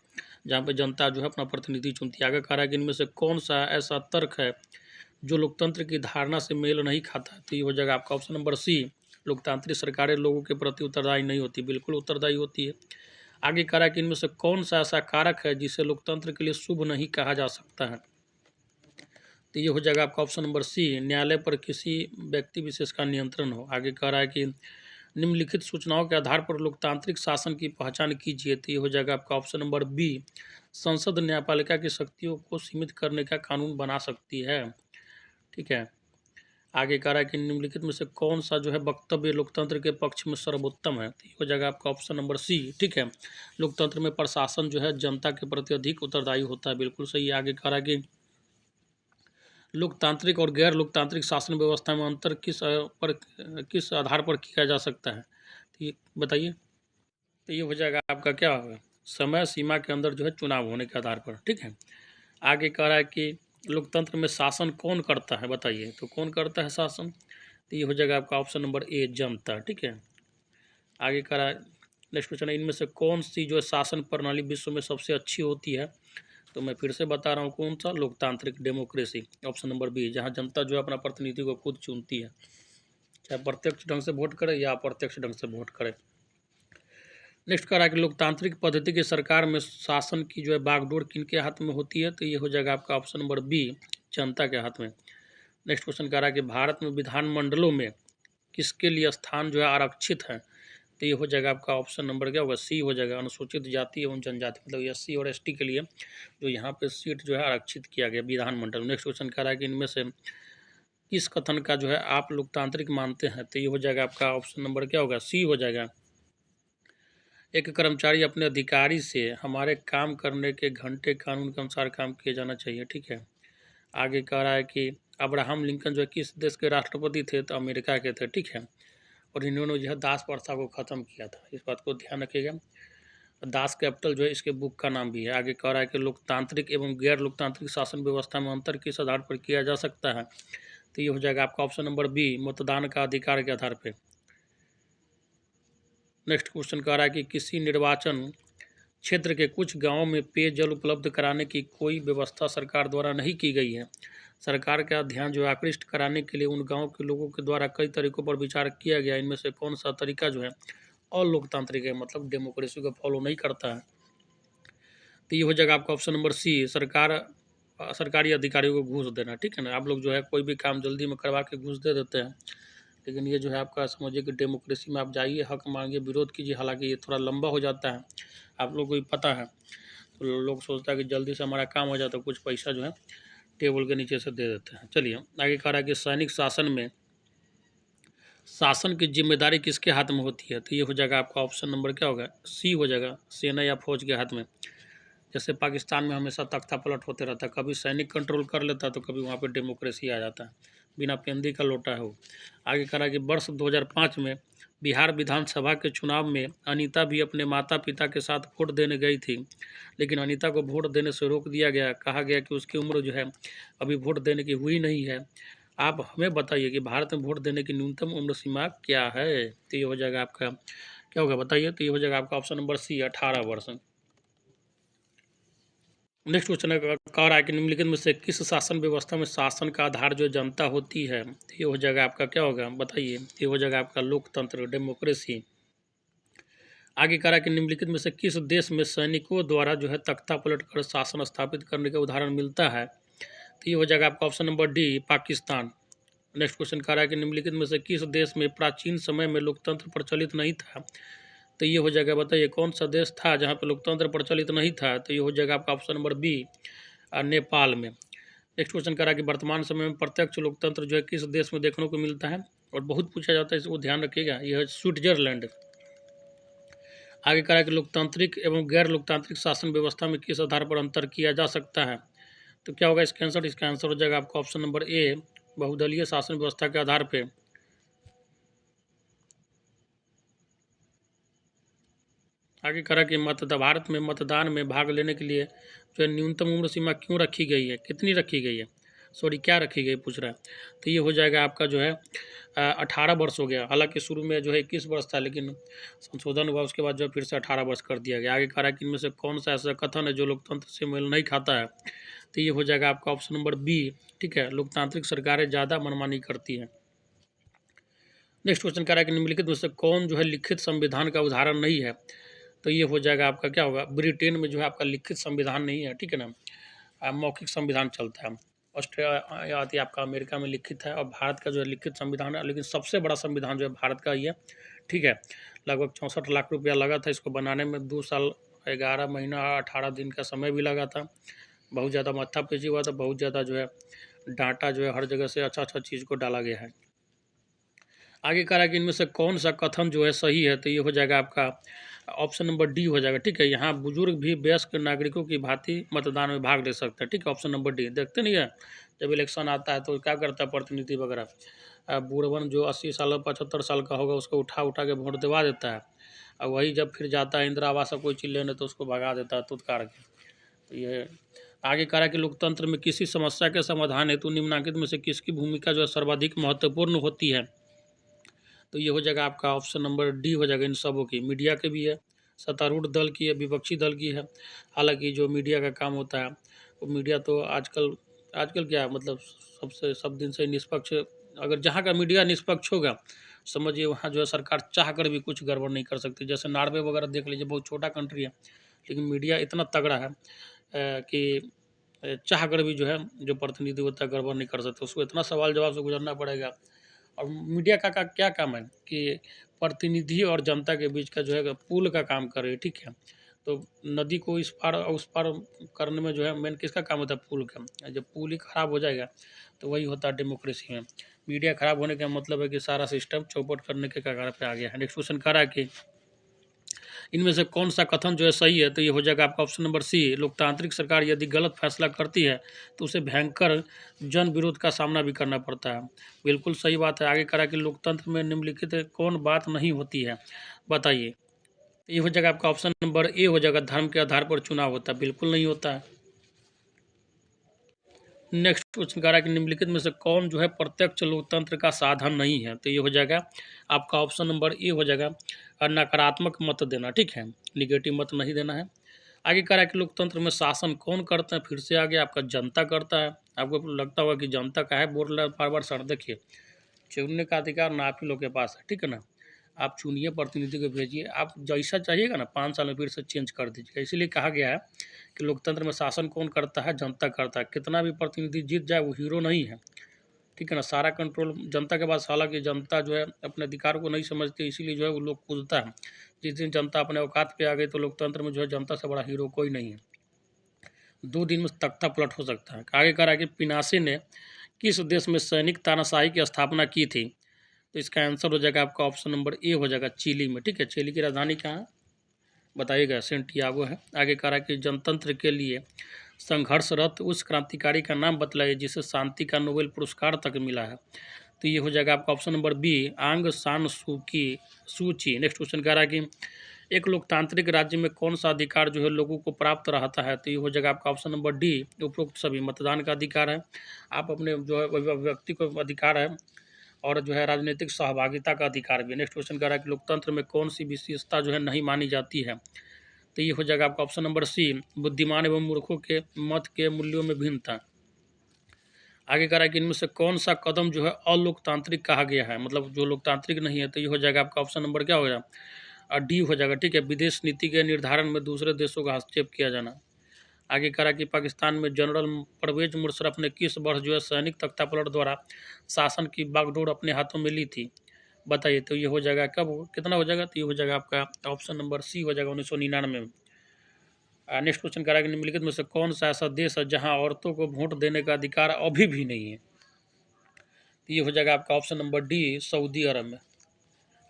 जहाँ पे जनता जो है अपना प्रतिनिधि चुनती है। आगे कह रहा है कि इनमें से कौन सा ऐसा तर्क है जो लोकतंत्र की धारणा से मेल नहीं खाता है, तो ये हो जाएगा आपका ऑप्शन नंबर सी, लोकतांत्रिक सरकारें लोगों के प्रति उत्तरदायी नहीं होती, बिल्कुल उत्तरदायी होती है। आगे कह रहा है कि इनमें से कौन सा ऐसा कारक है जिसे लोकतंत्र के लिए शुभ नहीं कहा जा सकता है, तो ये हो जाएगा आपका ऑप्शन नंबर सी, न्यायालय पर किसी व्यक्ति विशेष का नियंत्रण हो। आगे कह रहा है कि निम्नलिखित सूचनाओं के आधार पर लोकतांत्रिक शासन की पहचान कीजिए, तो ये हो जाएगा आपका ऑप्शन नंबर बी, संसद न्यायपालिका की शक्तियों को सीमित करने का कानून बना सकती है, ठीक है। आगे कह रहा है कि निम्नलिखित में से कौन सा जो है वक्तव्य लोकतंत्र के पक्ष में सर्वोत्तम है, तो ये हो जाएगा आपका ऑप्शन नंबर सी, ठीक है। लोकतंत्र में प्रशासन जो है जनता के प्रति अधिक उत्तरदायी होता है, बिल्कुल सही। आगे कह रहा है कि लोकतांत्रिक और गैर लोकतांत्रिक शासन व्यवस्था में अंतर किस आधार पर किया जा सकता है, तो ये बताइए, तो ये हो जाएगा आपका क्या होगा, समय सीमा के अंदर जो है चुनाव होने के आधार पर, ठीक है। आगे कह रहा है कि लोकतंत्र में शासन कौन करता है, बताइए, तो कौन करता है शासन, तो ये हो जाएगा आपका ऑप्शन नंबर ए, जनता, ठीक है। आगे कह रहा है नेक्स्ट क्वेश्चन है, इनमें से कौन सी जो है शासन प्रणाली विश्व में सबसे अच्छी होती है, तो मैं फिर से बता रहा हूँ कौन सा, लोकतांत्रिक डेमोक्रेसी, ऑप्शन नंबर बी, जहाँ जनता जो है अपना प्रतिनिधि को खुद चुनती है, चाहे प्रत्यक्ष ढंग से वोट करे या अप्रत्यक्ष ढंग से वोट करे। नेक्स्ट कह रहा है कि लोकतांत्रिक पद्धति की सरकार में शासन की जो है बागडोर किनके हाथ में होती है, तो ये हो जाएगा आपका ऑप्शन नंबर बी, जनता के हाथ में। नेक्स्ट क्वेश्चन कह रहा है कि भारत में विधानमंडलों में किसके लिए स्थान जो है आरक्षित है, तो ये हो जाएगा आपका ऑप्शन नंबर क्या होगा, सी हो जाएगा, अनुसूचित जाति एवं जनजाति, मतलब एससी और एसटी के लिए जो यहाँ पे सीट जो है आरक्षित किया गया विधानमंडल। नेक्स्ट क्वेश्चन कह रहा है कि इनमें से किस कथन का जो है आप लोकतांत्रिक मानते हैं, तो ये हो जाएगा आपका ऑप्शन नंबर क्या होगा, सी हो जाएगा, एक कर्मचारी अपने अधिकारी से हमारे काम करने के घंटे कानून के अनुसार काम किया जाना चाहिए, ठीक है। आगे कह रहा है कि अब्राहम लिंकन जो है किस देश के राष्ट्रपति थे, तो अमेरिका के थे, ठीक है। और इन्होंने जो है दास प्रथा को ख़त्म किया था, इस बात को ध्यान रखिएगा। दास कैपिटल जो है इसके बुक का नाम भी है। आगे कह रहा है कि लोकतांत्रिक एवं गैर लोकतांत्रिक शासन व्यवस्था में अंतर किस आधार पर किया जा सकता है, तो ये हो जाएगा आपका ऑप्शन नंबर बी, मतदान का अधिकार के आधार पर। नेक्स्ट क्वेश्चन कह रहा है कि किसी निर्वाचन क्षेत्र के कुछ गांवों में पेयजल उपलब्ध कराने की कोई व्यवस्था सरकार द्वारा नहीं की गई है। सरकार का ध्यान जो है आकृष्ट कराने के लिए उन गांवों के लोगों के द्वारा कई तरीकों पर विचार किया गया, इनमें से कौन सा तरीका जो है अलोकतांत्रिक है, मतलब डेमोक्रेसी को फॉलो नहीं करता है, तो ये हो जाएगा आपका ऑप्शन नंबर सी, सरकारी अधिकारियों को घूस देना, ठीक है ना। आप लोग जो है कोई भी काम जल्दी में करवा के घूस दे देते हैं, लेकिन ये जो है आपका समझिए कि डेमोक्रेसी में आप जाइए, हक मांगिए, विरोध कीजिए, हालांकि ये थोड़ा लंबा हो जाता है, आप लोगों को भी पता है, तो लोग सोचता है कि जल्दी से हमारा काम हो जाता है, कुछ पैसा जो है टेबल के नीचे से दे देते हैं। चलिए आगे कह रहा है कि सैनिक शासन में शासन की जिम्मेदारी किसके हाथ में होती है, तो ये हो जाएगा आपका ऑप्शन नंबर क्या होगा, सी हो जाएगा, सेना या फौज के हाथ में। जैसे पाकिस्तान में हमेशा तख्ता पलट होते रहता है, कभी सैनिक कंट्रोल कर लेता है तो कभी वहाँ पे डेमोक्रेसी आ जाता है, बिना पेंदी का लोटा है वो। आगे कह रहा है कि वर्ष 2005 में बिहार विधानसभा के चुनाव में अनीता भी अपने माता पिता के साथ वोट देने गई थी, लेकिन अनीता को वोट देने से रोक दिया गया, कहा गया कि उसकी उम्र जो है अभी वोट देने की हुई नहीं है। आप हमें बताइए कि भारत में वोट देने की न्यूनतम उम्र सीमा क्या है, तो ये हो जाएगा आपका क्या होगा बताइए, तो ये हो जाएगा आपका ऑप्शन नंबर सी, 18 वर्ष। नेक्स्ट क्वेश्चन कह रहा है कि निम्नलिखित में से किस शासन व्यवस्था में शासन का आधार जो जनता होती है, तो ये हो जाएगा आपका क्या होगा बताइए, ये हो जाएगा आपका लोकतंत्र, डेमोक्रेसी। आगे कह रहा है कि निम्नलिखित में से किस देश में सैनिकों द्वारा जो है तख्ता पलट कर शासन स्थापित करने का उदाहरण मिलता है, तो ये हो जाएगा आपका option number D, Pakistan. Next question कह रहा है कि निम्नलिखित में से किस देश में प्राचीन समय में लोकतंत्र प्रचलित नहीं था, तो ये हो जाएगा बताइए कौन सा देश था जहाँ पे लोकतंत्र प्रचलित नहीं था, तो ये हो जाएगा आपका ऑप्शन नंबर बी, नेपाल में। नेक्स्ट क्वेश्चन कह रहा है कि वर्तमान समय में प्रत्यक्ष लोकतंत्र जो है किस देश में देखने को मिलता है, और बहुत पूछा जाता है, इसको ध्यान रखिएगा, यह है स्विट्जरलैंड। आगे कह रहा है कि लोकतांत्रिक एवं गैर लोकतांत्रिक शासन व्यवस्था में किस आधार पर अंतर किया जा सकता है। तो क्या होगा इसका आंसर हो जाएगा आपका ऑप्शन नंबर ए, बहुदलीय शासन व्यवस्था के आधार पर। आगे करा कि भारत में मतदान में भाग लेने के लिए जो है न्यूनतम उम्र सीमा क्यों रखी गई है, कितनी रखी गई है, सॉरी क्या रखी गई पूछ रहा है। तो ये हो जाएगा आपका जो है 18 वर्ष हो गया। हालांकि शुरू में जो है 21 वर्ष था, लेकिन संशोधन हुआ, उसके बाद जो फिर से 18 वर्ष कर दिया गया। आगे करा कि इनमें से कौन सा ऐसा कथन है जो लोकतंत्र से मेल नहीं खाता है। तो ये हो जाएगा आपका ऑप्शन नंबर बी, ठीक है, लोकतांत्रिक सरकारें ज़्यादा मनमानी करती हैं। नेक्स्ट क्वेश्चन कह रहा है कि निम्नलिखित में से कौन जो है लिखित संविधान का उदाहरण नहीं है। तो ये हो जाएगा आपका क्या होगा, ब्रिटेन में जो है आपका लिखित संविधान नहीं है, ठीक है ना, मौखिक संविधान चलता है। ऑस्ट्रेलिया आती है आपका, अमेरिका में लिखित है, और भारत का जो है लिखित संविधान है। लेकिन सबसे बड़ा संविधान जो है भारत का ही है, ठीक है। लगभग 64 लाख रुपया लगा था इसको बनाने में, 2 साल 11 महीना 18 दिन का समय भी लगा था। बहुत ज़्यादा माथापैची हुआ था, बहुत ज़्यादा जो है डाटा जो है हर जगह से अच्छा चीज़ को डाला गया है। आगे कह रहा है कि इनमें से कौन सा कथन जो है सही है। तो ये हो जाएगा आपका ऑप्शन नंबर डी हो जाएगा, ठीक है। यहाँ बुजुर्ग भी वयस्क नागरिकों की भांति मतदान में भाग ले सकते हैं, ठीक है, ऑप्शन नंबर डी। देखते नहीं है जब इलेक्शन आता है तो क्या करता है प्रतिनिधि वगैरह, बूढ़वन जो 80 साल 75 साल का होगा उसको उठा उठा के वोट दिवा देता है, और वही जब फिर जाता है इंदिरा आवास कोई चीज़ लेने तो उसको भगा देता है तुतकार के। तो ये आगे कह रहा है कि लोकतंत्र में किसी समस्या के समाधान हेतु निम्नलिखित में से किसकी भूमिका जो है सर्वाधिक महत्वपूर्ण होती है। तो ये हो जाएगा आपका ऑप्शन नंबर डी हो जाएगा इन सबों की। मीडिया के भी है, सत्तारूढ़ दल की है, विपक्षी दल की है। हालांकि जो मीडिया का काम होता है वो मीडिया तो आजकल क्या है, मतलब सब दिन से निष्पक्ष, अगर जहाँ का मीडिया निष्पक्ष होगा समझिए वहाँ जो है सरकार चाह कर भी कुछ गड़बड़ नहीं कर सकती। जैसे नॉर्वे वगैरह देख लीजिए, बहुत छोटा कंट्री है लेकिन मीडिया इतना तगड़ा है कि चाह कर भी जो है जो प्रतिनिधि होता है गड़बड़ नहीं कर सकते, उसको इतना सवाल जवाब से गुजरना पड़ेगा। और मीडिया का क्या काम है कि प्रतिनिधि और जनता के बीच का जो है पुल का काम करे, ठीक है। तो नदी को इस पार और उस पार करने में जो है मेन किसका काम होता है, पुल का। जब पुल ही खराब हो जाएगा तो वही होता है डेमोक्रेसी में। मीडिया खराब होने का मतलब है कि सारा सिस्टम चौपट करने के कगार पे आ गया है। नेक्स्ट क्वेश्चन कह रहा है कि इनमें से कौन सा कथन जो है सही है। तो ये हो जाएगा आपका ऑप्शन नंबर सी, लोकतांत्रिक सरकार यदि गलत फैसला करती है तो उसे भयंकर जन विरोध का सामना भी करना पड़ता है। बिल्कुल सही बात है। आगे करा कि लोकतंत्र में निम्नलिखित कौन बात नहीं होती है, बताइए। ये हो जाएगा आपका ऑप्शन नंबर ए हो जाएगा, धर्म के आधार पर चुनाव होता है, बिल्कुल नहीं होता है। नेक्स्ट क्वेश्चन कह रहा है कि निम्नलिखित में से कौन जो है प्रत्यक्ष लोकतंत्र का साधन नहीं है। तो ये हो जाएगा आपका ऑप्शन नंबर ए हो जाएगा, नकारात्मक मत देना, ठीक है, निगेटिव मत नहीं देना है। आगे कह रहा है कि लोकतंत्र में शासन कौन करता है, फिर से आगे आपका जनता करता है। आपको लगता होगा कि जनता का है बोल रहा है बार बार, सर देखिए चुनने का अधिकार ना आप ही लोग के पास है, ठीक है ना। आप चुनिए, प्रतिनिधि को भेजिए, आप जैसा चाहिएगा ना 5 साल में फिर से चेंज कर दीजिएगा। इसीलिए कहा गया है कि लोकतंत्र में शासन कौन करता है, जनता करता है। कितना भी प्रतिनिधि जीत जाए वो हीरो नहीं है, ठीक है ना। सारा कंट्रोल जनता के पास। हालांकि जनता जो है अपने अधिकार को नहीं समझती, इसीलिए जो है वो लोग कूदता है। जिस दिन जनता अपने औकात पे आ गई तो लोकतंत्र में जो है जनता से बड़ा हीरो कोई नहीं है। 2 दिन में तख्ता पलट हो सकता है। आगे कह रहा है कि पिनासे ने किस देश में सैनिक तानाशाही की स्थापना की थी। तो इसका आंसर हो जाएगा आपका ऑप्शन नंबर ए हो जाएगा, चिली में, ठीक है। चिली की राजधानी कहाँ है बताइएगा, सेंटियागो है। आगे कह रहा है कि जनतंत्र के लिए संघर्षरत उस क्रांतिकारी का नाम बतलाइए जिसे शांति का नोबेल पुरस्कार तक मिला है। तो ये हो जाएगा आपका ऑप्शन नंबर बी, आंग सान सूची। नेक्स्ट क्वेश्चन कह रहा है कि एक लोकतांत्रिक राज्य में कौन सा अधिकार जो है लोगों को प्राप्त रहता है। तो ये हो जाएगा आपका ऑप्शन नंबर डी, उपरोक्त सभी। मतदान का अधिकार है, आप अपने जो है व्यक्ति को अधिकार है, और जो है राजनीतिक सहभागिता का अधिकार भी। नेक्स्ट क्वेश्चन कह रहा है कि लोकतंत्र में कौन सी विशेषता जो है नहीं मानी जाती है। तो ये हो जाएगा आपका ऑप्शन नंबर सी, बुद्धिमान एवं मूर्खों के मत के मूल्यों में भिन्नता। आगे कह रहा है कि इनमें से कौन सा कदम जो है अलोकतांत्रिक कहा गया है, मतलब जो लोकतांत्रिक नहीं है। तो ये हो जाएगा आपका ऑप्शन नंबर क्या हो जाएगा, डी हो जाएगा, ठीक है, विदेश नीति के निर्धारण में दूसरे देशों का हस्तक्षेप किया जाना। आगे कहा कि पाकिस्तान में जनरल परवेज मुशर्रफ ने किस वर्ष जो है सैनिक तख्तापलट द्वारा शासन की बागडोर अपने हाथों में ली थी, बताइए। तो ये हो जाएगा कब, कितना हो जाएगा। तो ये हो जाएगा आपका ऑप्शन नंबर सी हो जाएगा 1999 में। नेक्स्ट क्वेश्चन कह रहा है कि निम्नलिखित में से कौन सा ऐसा देश है जहां औरतों को वोट देने का अधिकार अभी भी नहीं है? तो ये हो जाएगा आपका ऑप्शन नंबर डी, सऊदी अरब में।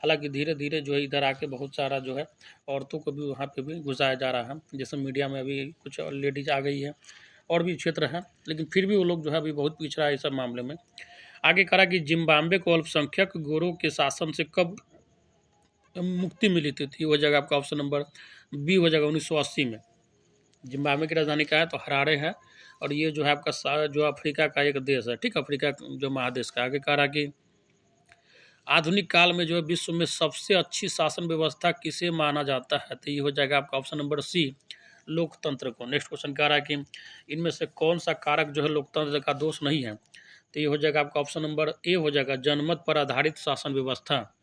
हालांकि धीरे धीरे जो है इधर आके बहुत सारा जो है औरतों को भी वहाँ पे भी घुसाया जा रहा है, जैसे मीडिया में अभी कुछ लेडीज आ गई है, और भी क्षेत्र है, लेकिन फिर भी वो लोग जो है अभी बहुत पिछड़ा है इस सब मामले में। आगे करा कि जिम्बाब्वे को अल्पसंख्यक गोरों के शासन से कब मुक्ति मिली थी? तो ये हो जाएगा आपका ऑप्शन नंबर बी हो जाएगा 1980 में। जिम्बाब्वे की राजधानी क्या है? तो हरारे है, और ये जो है आपका जो अफ्रीका का एक देश है, ठीक, अफ्रीका जो महादेश का। आगे कह रहा कि आधुनिक काल में जो है विश्व में सबसे अच्छी शासन व्यवस्था किसे माना जाता है? तो ये हो जाएगा आपका ऑप्शन नंबर सी, लोकतंत्र को। नेक्स्ट क्वेश्चन कह रहा है कि इनमें से कौन सा कारक जो है लोकतंत्र का दोष नहीं है? तो ये हो जाएगा आपका ऑप्शन नंबर ए हो जाएगा, जनमत पर आधारित शासन व्यवस्था।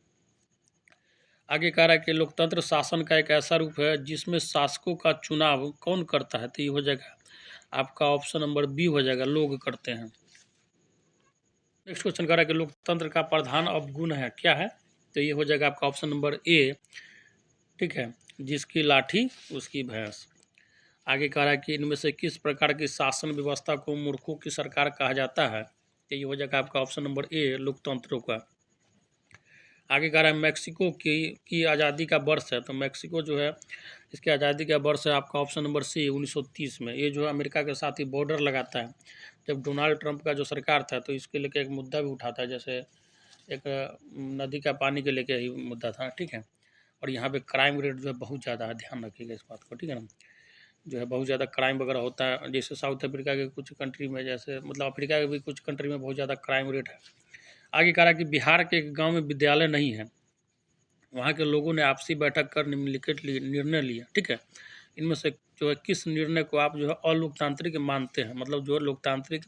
आगे कह रहा है कि लोकतंत्र शासन का एक ऐसा रूप है जिसमें शासकों का चुनाव कौन करता है? तो ये हो जाएगा आपका ऑप्शन नंबर बी हो जाएगा, लोग करते हैं। नेक्स्ट क्वेश्चन कह रहा है कि लोकतंत्र का प्रधान अवगुण है, क्या है? तो ये हो जाएगा आपका ऑप्शन नंबर ए, ठीक है, जिसकी लाठी उसकी भैंस। आगे कह रहा है कि इनमें से किस प्रकार की शासन व्यवस्था को मूर्खों की सरकार कहा जाता है? तो ये हो जाएगा आपका ऑप्शन नंबर ए, लोकतंत्रों का। आगे कह रहा है मैक्सिको की आज़ादी का वर्ष है, तो मैक्सिको जो है इसकी आज़ादी का वर्ष है आपका ऑप्शन नंबर सी, 1930 में। ये जो है अमेरिका के साथ ही बॉर्डर लगाता है। जब डोनाल्ड ट्रंप का जो सरकार था तो इसके लेके एक मुद्दा भी उठाता है, जैसे एक नदी का पानी के लेके ही मुद्दा था, ठीक है। और यहाँ पे क्राइम रेट जो है बहुत ज़्यादा है, ध्यान रखिएगा इस बात को, ठीक है ना। जो है बहुत ज़्यादा क्राइम वगैरह होता है, जैसे साउथ अफ्रीका के कुछ कंट्री में, जैसे मतलब अफ्रीका के भी कुछ कंट्री में बहुत ज़्यादा क्राइम रेट है। आगे कह रहा है कि बिहार के एक गाँव में विद्यालय नहीं है, वहाँ के लोगों ने आपसी बैठक कर निम्नलिखित निर्णय लिया, ठीक है। इनमें से जो है किस निर्णय को आप जो है अलोकतांत्रिक मानते हैं? मतलब जो है लोकतांत्रिक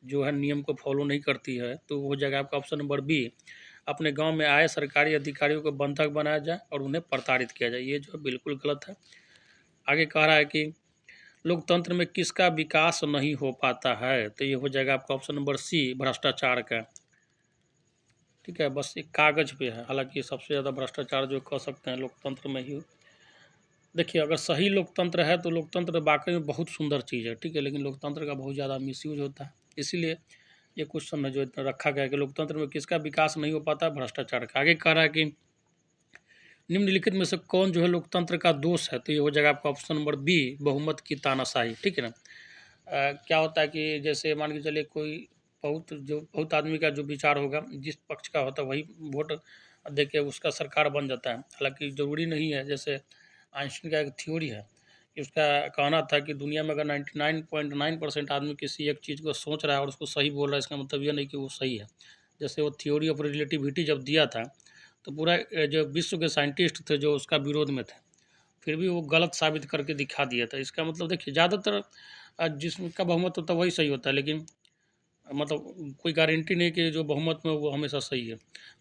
जो है नियम को फॉलो नहीं करती है, तो वो हो जाएगा आपका ऑप्शन नंबर बी, अपने गांव में आए सरकारी अधिकारियों को बंधक बनाया जाए और उन्हें प्रताड़ित किया जाए। ये जो है बिल्कुल गलत है। आगे कह रहा है कि लोकतंत्र में किसका विकास नहीं हो पाता है? तो ये हो जाएगा आपका ऑप्शन नंबर सी, भ्रष्टाचार का, ठीक है। बस एक कागज़ पे है, हालांकि सबसे ज़्यादा भ्रष्टाचार जो कह सकते हैं लोकतंत्र में ही। देखिए, अगर सही लोकतंत्र है तो लोकतंत्र वाकई में बहुत सुंदर चीज़ है, ठीक है, लेकिन लोकतंत्र का बहुत ज़्यादा मिसयूज होता है। इसीलिए ये क्वेश्चन है जो इतना रखा गया है कि लोकतंत्र में किसका विकास नहीं हो पाता? भ्रष्टाचार का। आगे कह रहा है कि निम्नलिखित में से कौन जो है लोकतंत्र का दोष है? तो ये हो जाएगा आपका ऑप्शन नंबर बी, बहुमत की तानाशाही, ठीक है ना। क्या होता है कि जैसे मान के चलिए कोई बहुत आदमी का जो विचार होगा, जिस पक्ष का होता है वही वोट दे के उसका सरकार बन जाता है। हालांकि ज़रूरी नहीं है, जैसे आइंस्टीन का एक थ्योरी है कि उसका कहना था कि दुनिया में अगर 99.9% आदमी किसी एक चीज़ को सोच रहा है और उसको सही बोल रहा है, इसका मतलब ये नहीं कि वो सही है। जैसे वो थ्योरी ऑफ रिलेटिविटी जब दिया था तो पूरा जो विश्व के साइंटिस्ट थे जो उसका विरोध में थे, फिर भी वो गलत साबित करके दिखा दिया था। इसका मतलब देखिए, ज़्यादातर जिसका बहुमत होता है वही सही होता है, लेकिन मतलब कोई गारंटी नहीं कि जो बहुमत में वो हमेशा सही है।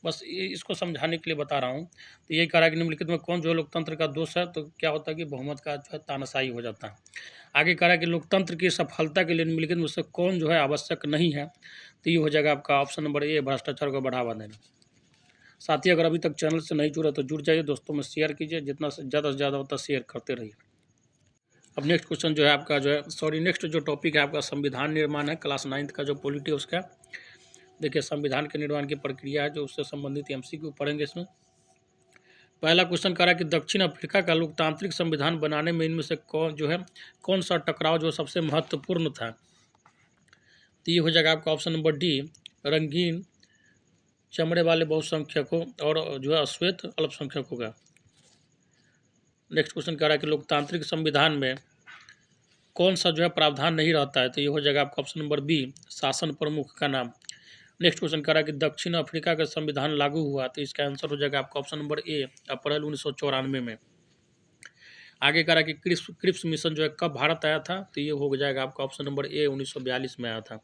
बस ये इसको समझाने के लिए बता रहा हूँ। तो यही कह रहा है कि निम्नलिखित में कौन जो है लोकतंत्र का दोष है? तो क्या होता है कि बहुमत का जो है तानाशाही हो जाता है। आगे कह रहा है कि लोकतंत्र की सफलता के लिए निम्नलिखित में से कौन जो है आवश्यक नहीं है? तो ये हो जाएगा आपका ऑप्शन नंबर ए, भ्रष्टाचार को बढ़ावा देना। साथ ही अगर अभी तक चैनल से नहीं जुड़ा तो जुड़ जाइए, दोस्तों में शेयर कीजिए, जितना से ज़्यादा होता है शेयर करते रहिए। अब नेक्स्ट क्वेश्चन जो है आपका जो है नेक्स्ट जो टॉपिक है आपका संविधान निर्माण है, क्लास 9th का जो पॉलिटी है उसका। देखिए, संविधान के निर्माण की प्रक्रिया है जो उससे संबंधित एमसीक्यू पढ़ेंगे इसमें। पहला क्वेश्चन कह रहा है कि दक्षिण अफ्रीका का लोकतांत्रिक संविधान बनाने में इनमें से कौन सा टकराव जो सबसे महत्वपूर्ण था? तो ये हो जाएगा आपका ऑप्शन नंबर डी, रंगीन चमड़े वाले बहुसंख्यकों और जो है अश्वेत अल्पसंख्यकों का। नेक्स्ट क्वेश्चन कह रहा है कि लोकतांत्रिक संविधान में कौन सा जो है प्रावधान नहीं रहता है? तो ये हो जाएगा आपका ऑप्शन नंबर बी, शासन प्रमुख का नाम। नेक्स्ट क्वेश्चन कह रहा है कि दक्षिण अफ्रीका का संविधान लागू हुआ, तो इसका आंसर हो जाएगा आपका ऑप्शन नंबर ए, अप्रैल 1994 में। आगे कह रहा है कि क्रिप्स मिशन जो है कब भारत आया था? तो ये हो जाएगा आपका ऑप्शन नंबर ए, 1942 में आया था।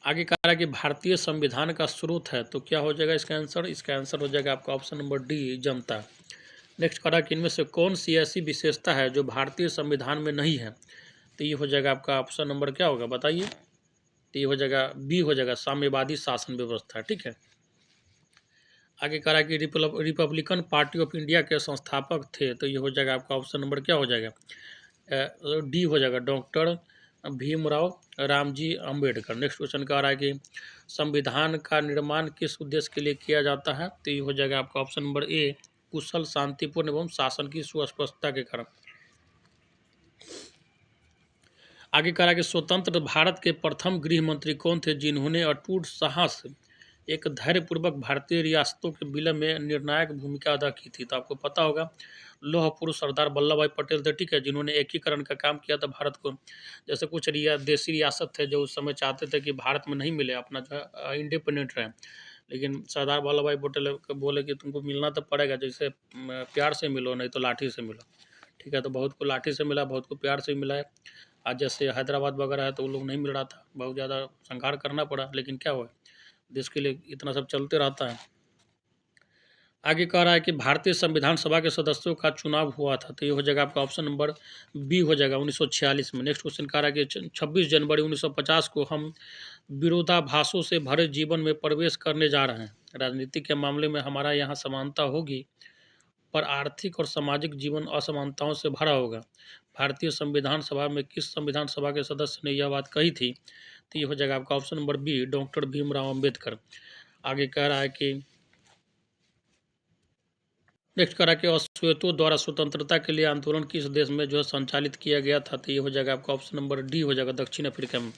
आगे कह रहा है कि भारतीय संविधान का स्रोत है, तो क्या हो जाएगा इसका आंसर? इसका आंसर हो जाएगा आपका ऑप्शन नंबर डी, जनता। नेक्स्ट कह रहा है कि इनमें से कौन सी ऐसी विशेषता है जो भारतीय संविधान में नहीं है? तो ये हो जाएगा आपका ऑप्शन नंबर क्या होगा बताइए? तो ये हो जाएगा बी, हो जाएगा साम्यवादी शासन व्यवस्था, ठीक है। आगे कह रहा है कि रिपब्लिकन पार्टी ऑफ इंडिया के संस्थापक थे, तो ये हो जाएगा आपका ऑप्शन नंबर क्या हो जाएगा, डी हो जाएगा, doctor Bhimrao Ramji Ambedkar. Next question कह रहा है कि संविधान का निर्माण किस उद्देश्य के लिए किया जाता है, तो ये हो जाएगा आपका ऑप्शन नंबर ए, कुशल, शांतिपूर्ण एवं शासन की सुस्पष्टता के कारण। आगे कह रहा है कि स्वतंत्र भारत के प्रथम गृह मंत्री कौन थे जिन्होंने अटूट साहस एक धैर्यपूर्वक भारतीय रियासतों के विलय में निर्णायक भूमिका अदा की थी। तो आपको पता होगा लौह पुरुष सरदार वल्लभ भाई पटेल थे, ठीक है, जिन्होंने एकीकरण का काम किया था भारत को। जैसे कुछ देसी रियासत थे जो उस समय चाहते थे कि भारत में नहीं मिले, अपना जो है इंडिपेंडेंट रहे, लेकिन सरदार वल्लभ भाई पटेल को बोले कि तुमको मिलना तो पड़ेगा, जैसे प्यार से मिलो नहीं तो लाठी से मिलो, ठीक है। तो बहुत को लाठी से मिला, बहुत को प्यार से मिला है। आज जैसे हैदराबाद वगैरह है तो वो लोग नहीं मिल रहा था, बहुत ज़्यादा संघर्ष करना पड़ा, लेकिन क्या हुआ, देश के लिए इतना सब चलते रहता है। आगे कह रहा है कि भारतीय संविधान सभा के सदस्यों का चुनाव हुआ था, तो ये हो जाएगा आपका ऑप्शन नंबर बी हो जाएगा, 1946 में। नेक्स्ट क्वेश्चन कह रहा है कि 26 जनवरी 1950 को हम विरोधाभासों से भरे जीवन में प्रवेश करने जा रहे हैं। राजनीति के मामले में हमारा यहाँ समानता होगी, पर आर्थिक और सामाजिक जीवन असमानताओं से भरा होगा। भारतीय संविधान सभा में किस संविधान सभा के सदस्य ने यह बात कही थी, तो ये हो जाएगा आपका option number B, doctor Bhimrao Ambedkar. आगे कह रहा है कि नेक्स्ट कह रहा है कि अश्वेतों द्वारा स्वतंत्रता के लिए आंदोलन किस देश में जो है संचालित किया गया था, तो ये हो जाएगा आपका ऑप्शन नंबर डी हो जाएगा, दक्षिण अफ्रीका में।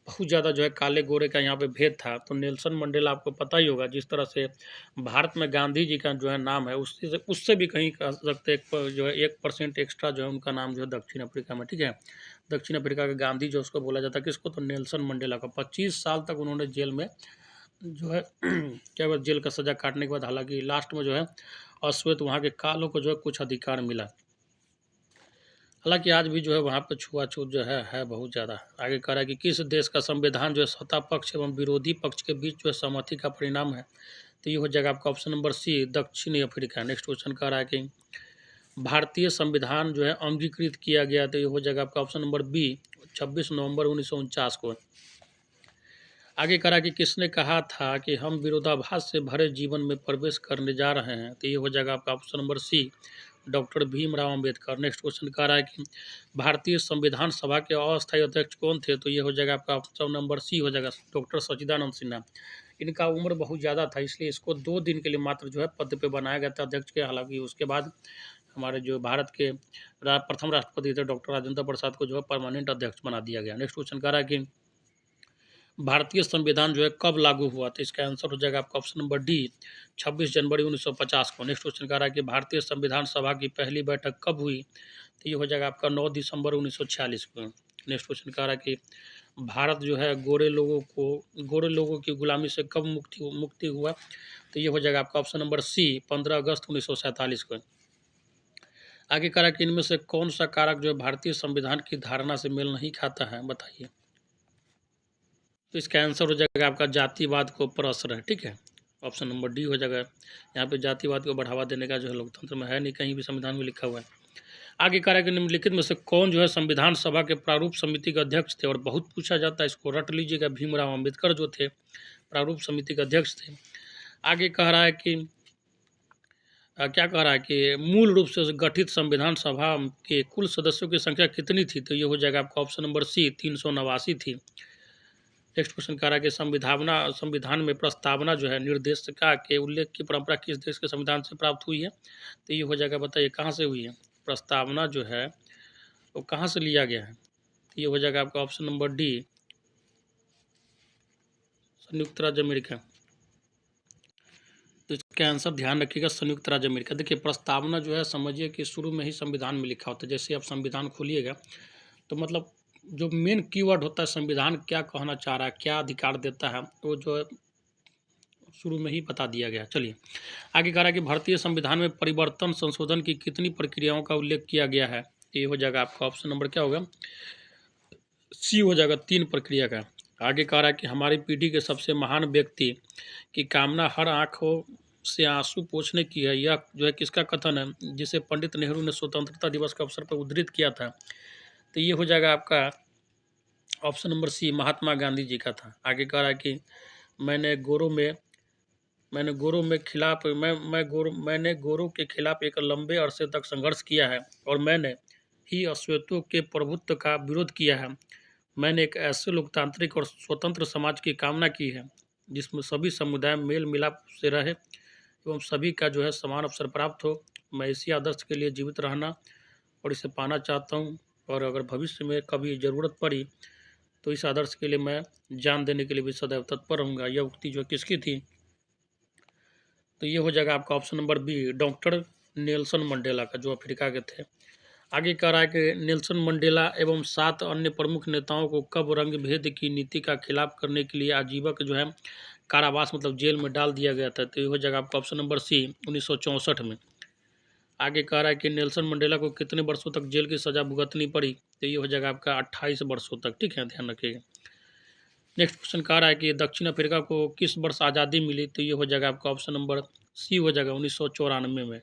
बहुत ज़्यादा जो है काले गोरे का यहाँ पे भेद था, तो नेल्सन मंडेला आपको पता ही होगा, जिस तरह से भारत में गांधी जी का जो है नाम है उससे भी कहीं कह सकते जो है 1% एक्स्ट्रा जो है उनका नाम जो है दक्षिण अफ्रीका में, ठीक है। दक्षिण अफ्रीका का गांधी जो उसको बोला जाता है किसको, तो नेल्सन मंडेला का। 25 साल तक उन्होंने जेल में जो है क्या जेल का सज़ा काटने के बाद हालांकि लास्ट में जो है अश्वेत वहाँ के कालों को जो है कुछ अधिकार मिला। हालांकि आज भी जो है वहाँ पर छुआछूत जो है बहुत ज़्यादा। आगे कह रहा है कि किस देश का संविधान जो है सत्ता पक्ष एवं विरोधी पक्ष के बीच जो है सहमति का परिणाम है, तो ये हो जाएगा आपका ऑप्शन नंबर सी, दक्षिणी अफ्रीका। नेक्स्ट क्वेश्चन कह रहा है कि भारतीय संविधान जो है अंगीकृत किया गया, तो ये हो जाएगा आपका ऑप्शन नंबर बी, 26 नवंबर 1949 को। आगे करा कि किसने कहा था कि हम विरोधाभास से भरे जीवन में प्रवेश करने जा रहे हैं, तो ये हो जाएगा आपका option number C, doctor Bhimrao Ambedkar. Next question कह रहा है कि भारतीय संविधान सभा के अस्थायी अध्यक्ष कौन थे, तो ये हो जाएगा आपका ऑप्शन नंबर सी हो जाएगा, डॉक्टर सच्चिदानंद सिन्हा। इनका उम्र बहुत ज़्यादा था, इसलिए इसको 2 दिन के लिए मात्र जो है पद पे बनाया गया था अध्यक्ष के। हालांकि उसके बाद हमारे जो भारत के प्रथम राष्ट्रपति थे डॉक्टर राजेंद्र प्रसाद को जो है परमानेंट अध्यक्ष बना दिया गया। नेक्स्ट क्वेश्चन कह रहा है कि भारतीय संविधान जो है कब लागू हुआ, तो इसका आंसर हो जाएगा आपका ऑप्शन नंबर डी, 26 जनवरी 1950 को। नेक्स्ट क्वेश्चन कह रहा है कि भारतीय संविधान सभा की पहली बैठक कब हुई, तो ये हो जाएगा आपका 9 दिसंबर 1946 को। नेक्स्ट क्वेश्चन कह रहा है कि भारत जो है गोरे लोगों की गुलामी से कब मुक्ति हुआ, तो ये हो जाएगा आपका ऑप्शन नंबर सी, 15 अगस्त 1947 को। आगे कह रहा है कि इनमें से कौन सा कारक जो है भारतीय संविधान की धारणा से मेल नहीं खाता है, बताइए। तो इसका आंसर हो जाएगा आपका जातिवाद को प्रश्रय है, ठीक है। ऑप्शन नंबर डी हो जाएगा। यहाँ पे जातिवाद को बढ़ावा देने का जो है लोकतंत्र में है नहीं, कहीं भी संविधान में लिखा हुआ है। आगे कह रहा है कि निम्नलिखित में से कौन जो है संविधान सभा के प्रारूप समिति के अध्यक्ष थे, और बहुत पूछा जाता है, इसको रट लीजिएगा, भीमराव अम्बेडकर जो थे प्रारूप समिति के अध्यक्ष थे। आगे कह रहा है कि क्या कह रहा है कि मूल रूप से गठित संविधान सभा के कुल सदस्यों की संख्या कितनी थी, तो ये हो जाएगा आपका ऑप्शन नंबर सी, 389 थी। नेक्स्ट क्वेश्चन कह रहा है कि संविधान में प्रस्तावना जो है निर्देशिका के उल्लेख की परंपरा किस देश के संविधान से प्राप्त हुई है, तो ये हो जाएगा, बताइए कहाँ से हुई है प्रस्तावना जो है वो कहाँ से लिया गया है, तो ये हो जाएगा आपका ऑप्शन नंबर डी, संयुक्त राज्य अमेरिका। तो इसका आंसर ध्यान रखिएगा, संयुक्त राज्य अमेरिका। देखिए प्रस्तावना जो है समझिए कि शुरू में ही संविधान में लिखा होता है, जैसे आप संविधान खोलिएगा तो मतलब जो मेन कीवर्ड होता है संविधान क्या कहना चाह रहा है, क्या अधिकार देता है, वो जो है शुरू में ही बता दिया गया। चलिए आगे कह रहा है कि भारतीय संविधान में परिवर्तन संशोधन की कितनी प्रक्रियाओं का उल्लेख किया गया है, ये हो जाएगा आपका ऑप्शन नंबर क्या होगा, सी हो जाएगा, 3 प्रक्रिया का। आगे कह रहा है कि हमारी पीढ़ी के सबसे महान व्यक्ति की कामना हर आँखों से आंसू पोंछने की है, यह जो है किसका कथन है, जिसे पंडित नेहरू ने स्वतंत्रता दिवस के अवसर पर उद्धृत किया था, तो ये हो जाएगा आपका ऑप्शन नंबर सी, महात्मा गांधी जी का था। आगे कह रहा है कि मैंने गोरों में मैंने गोरों के खिलाफ एक लंबे अरसे तक संघर्ष किया है और मैंने ही अश्वेतों के प्रभुत्व का विरोध किया है। मैंने एक ऐसे लोकतांत्रिक और स्वतंत्र समाज की कामना की है जिसमें सभी समुदाय मेल मिलाप से रहे एवं सभी का जो है समान अवसर प्राप्त हो। मैं इसी आदर्श के लिए जीवित रहना और इसे पाना चाहता हूँ, और अगर भविष्य में कभी ज़रूरत पड़ी तो इस आदर्श के लिए मैं जान देने के लिए भी सदैव तत्पर रहूँगा। यह उक्ति जो किसकी थी? तो ये हो जाएगा आपका option number B, doctor Nelson Mandela का, जो अफ्रीका के थे। आगे कह रहा है कि नेल्सन मंडेला एवं 7 अन्य प्रमुख नेताओं को कब रंग भेद की नीति का खिलाफ करने के लिए आजीवन जो है कारावास मतलब जेल में डाल दिया गया था? तो ये हो जाएगा आपका ऑप्शन नंबर सी, 1964 में। आगे कह रहा है कि नेल्सन मंडेला को कितने वर्षों तक जेल की सजा भुगतनी पड़ी? तो ये हो जाएगा आपका 28 वर्षों तक। ठीक है, ध्यान रखिएगा। नेक्स्ट क्वेश्चन कह रहा है कि दक्षिण अफ्रीका को किस वर्ष आज़ादी मिली? तो ये हो जाएगा आपका ऑप्शन नंबर सी हो जाएगा, 1994 में।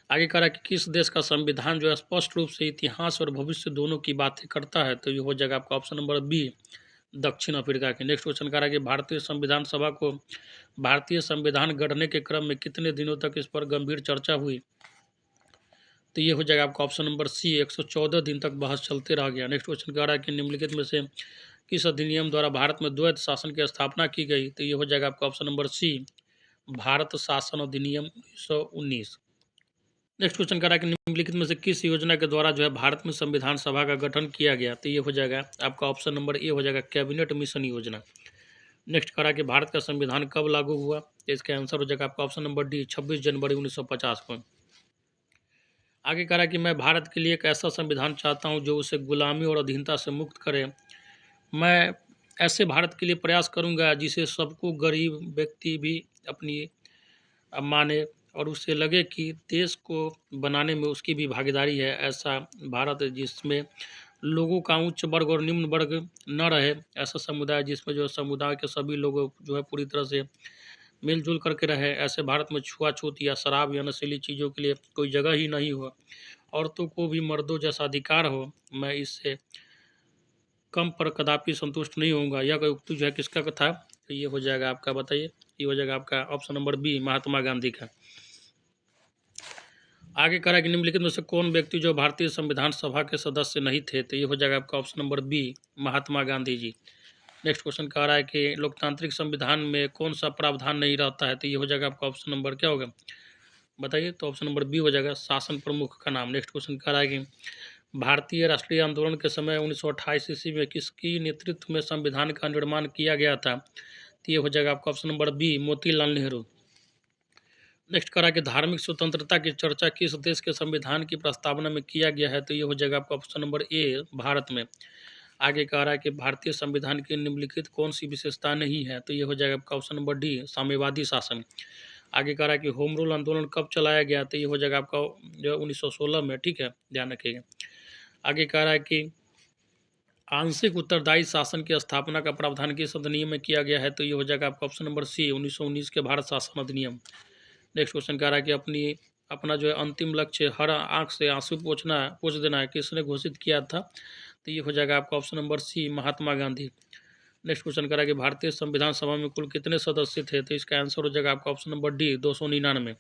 आगे कह रहा है कि किस देश का संविधान जो है स्पष्ट रूप से इतिहास और भविष्य दोनों की बातें करता है? तो ये हो जाएगा आपका ऑप्शन नंबर बी, दक्षिण अफ्रीका के। नेक्स्ट क्वेश्चन कह रहा है कि भारतीय संविधान सभा को भारतीय संविधान गढ़ने के क्रम में कितने दिनों तक इस पर गंभीर चर्चा हुई? तो ये हो जाएगा आपका ऑप्शन नंबर सी, 114 दिन तक बहस चलते रह गया। नेक्स्ट क्वेश्चन कह रहा है कि निम्नलिखित में से किस अधिनियम द्वारा भारत में द्वैत शासन की स्थापना की गई? तो ये हो जाएगा आपका ऑप्शन नंबर सी, भारत शासन अधिनियम 1919। नेक्स्ट क्वेश्चन कह रहा है कि निम्नलिखित में से किस योजना के द्वारा जो है भारत में संविधान सभा का गठन किया गया? तो ये हो जाएगा आपका ऑप्शन नंबर ए हो जाएगा, कैबिनेट मिशन योजना। नेक्स्ट कह रहा है कि भारत का संविधान कब लागू हुआ? तो इसका आंसर हो जाएगा आपका ऑप्शन नंबर डी, 26 जनवरी 1950 को। आगे कह रहा है कि मैं भारत के लिए एक ऐसा संविधान चाहता हूं जो उसे गुलामी और अधीनता से मुक्त करे। मैं ऐसे भारत के लिए प्रयास करूंगा जिसे सबको गरीब व्यक्ति भी अपनी माने और उसे लगे कि देश को बनाने में उसकी भी भागीदारी है। ऐसा भारत जिसमें लोगों का उच्च वर्ग और निम्न वर्ग न रहे। ऐसा समुदाय जिसमें जो समुदाय के सभी लोग जो है पूरी तरह से मिलजुल करके रहे। ऐसे भारत में छुआछूत या शराब या नशीली चीज़ों के लिए कोई जगह ही नहीं हो। औरतों को भी मर्दों जैसा अधिकार हो। मैं इससे कम पर कदापि संतुष्ट नहीं होऊंगा। यह कोई उक्ति जो है किसका था? तो ये हो जाएगा आपका, बताइए। ये हो जाएगा आपका option number B, Mahatma Gandhi का। आगे कह रहा है कि निम्नलिखित में से कौन व्यक्ति जो भारतीय संविधान सभा के सदस्य नहीं थे? तो ये हो जाएगा आपका option number B, Mahatma Gandhi ji. Next question कह रहा है कि लोकतांत्रिक संविधान में कौन सा प्रावधान नहीं रहता है? तो ये हो जाएगा आपका ऑप्शन नंबर क्या होगा, बताइए। तो ऑप्शन नंबर बी हो जाएगा, शासन प्रमुख का नाम। नेक्स्ट क्वेश्चन कह रहा है कि भारतीय राष्ट्रीय आंदोलन के समय 1928 ईस्वी में किसकी नेतृत्व में संविधान का निर्माण किया गया था? तो ये हो जाएगा आपका option number B, Motilal Nehru. Next कह रहा है कि धार्मिक स्वतंत्रता की चर्चा किस देश के संविधान की प्रस्तावना में किया गया है? तो ये हो जाएगा आपका ऑप्शन नंबर ए, भारत में। आगे कह रहा है कि भारतीय संविधान की निम्नलिखित कौन सी विशेषता नहीं है? तो ये हो जाएगा आपका ऑप्शन नंबर डी, साम्यवादी शासन। आगे कह रहा है कि होम रूल आंदोलन कब चलाया गया? तो ये हो जाएगा आपका जो 1916 में। ठीक है, ध्यान रखिएगा। आगे कह रहा है कि आंशिक उत्तरदायी शासन की स्थापना का प्रावधान किस अधिनियम में किया गया है? तो ये हो जाएगा आपका ऑप्शन नंबर सी, 1919 के भारत शासन अधिनियम। नेक्स्ट क्वेश्चन कह रहा है कि अपना जो है अंतिम लक्ष्य हर आंख से आंसू पोंछ देना है, किसने घोषित किया था? तो ये हो जाएगा आपका ऑप्शन नंबर सी, महात्मा गांधी। नेक्स्ट क्वेश्चन कह रहा है कि भारतीय संविधान सभा में कुल कितने सदस्य थे? तो इसका आंसर हो जाएगा आपका ऑप्शन नंबर डी, 299।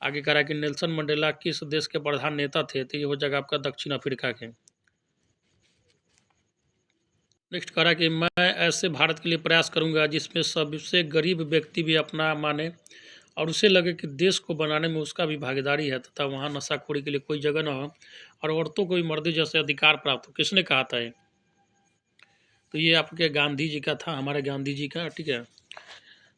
आगे कह रहा है कि नेल्सन मंडेला किस देश के प्रधान नेता थे? तो ये हो जाएगा आपका दक्षिण अफ्रीका के। नेक्स्ट कह रहा है कि मैं ऐसे भारत के लिए प्रयास करूंगा जिसमें सबसे गरीब व्यक्ति भी अपना माने और उसे लगे कि देश को बनाने में उसका भी भागीदारी है तथा वहाँ नशाखोरी के लिए कोई जगह न हो और औरतों को भी मर्दी जैसे अधिकार प्राप्त हो। किसने कहा था ये? तो ये आपके गांधी जी का था, हमारे गांधी जी का। ठीक है,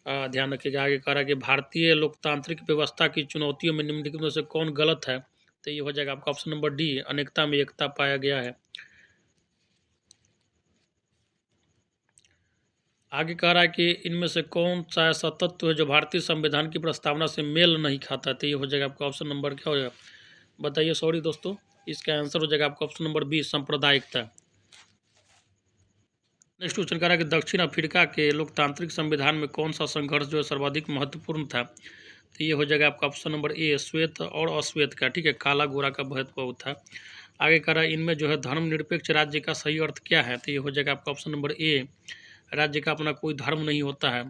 ध्यान रखिएगा। आगे कह रहा है कि भारतीय लोकतांत्रिक व्यवस्था की चुनौतियों में निम्नलिखित में से कौन गलत है? तो ये हो जाएगा आपका ऑप्शन नंबर डी, अनेकता में एकता पाया गया है। आगे कह रहा है कि इनमें से कौन सा ऐसा तत्व है जो भारतीय संविधान की प्रस्तावना से मेल नहीं खाता? तो ये हो जाएगा आपका ऑप्शन नंबर क्या हो जाएगा, बताइए। सॉरी दोस्तों, इसका आंसर हो जाएगा आपका ऑप्शन नंबर बी, सांप्रदायिकता। नेक्स्ट क्वेश्चन कह रहा है कि दक्षिण अफ्रीका के लोकतांत्रिक संविधान में कौन सा संघर्ष जो है सर्वाधिक महत्वपूर्ण था? तो ये हो जाएगा आपका ऑप्शन नंबर ए, श्वेत और अश्वेत का। ठीक है, काला गोरा का भेदभाव था। आगे कह रहा है इनमें जो है धर्मनिरपेक्ष राज्य का सही अर्थ क्या है? तो ये हो जाएगा आपका ऑप्शन नंबर ए, राज्य का अपना कोई धर्म नहीं होता है।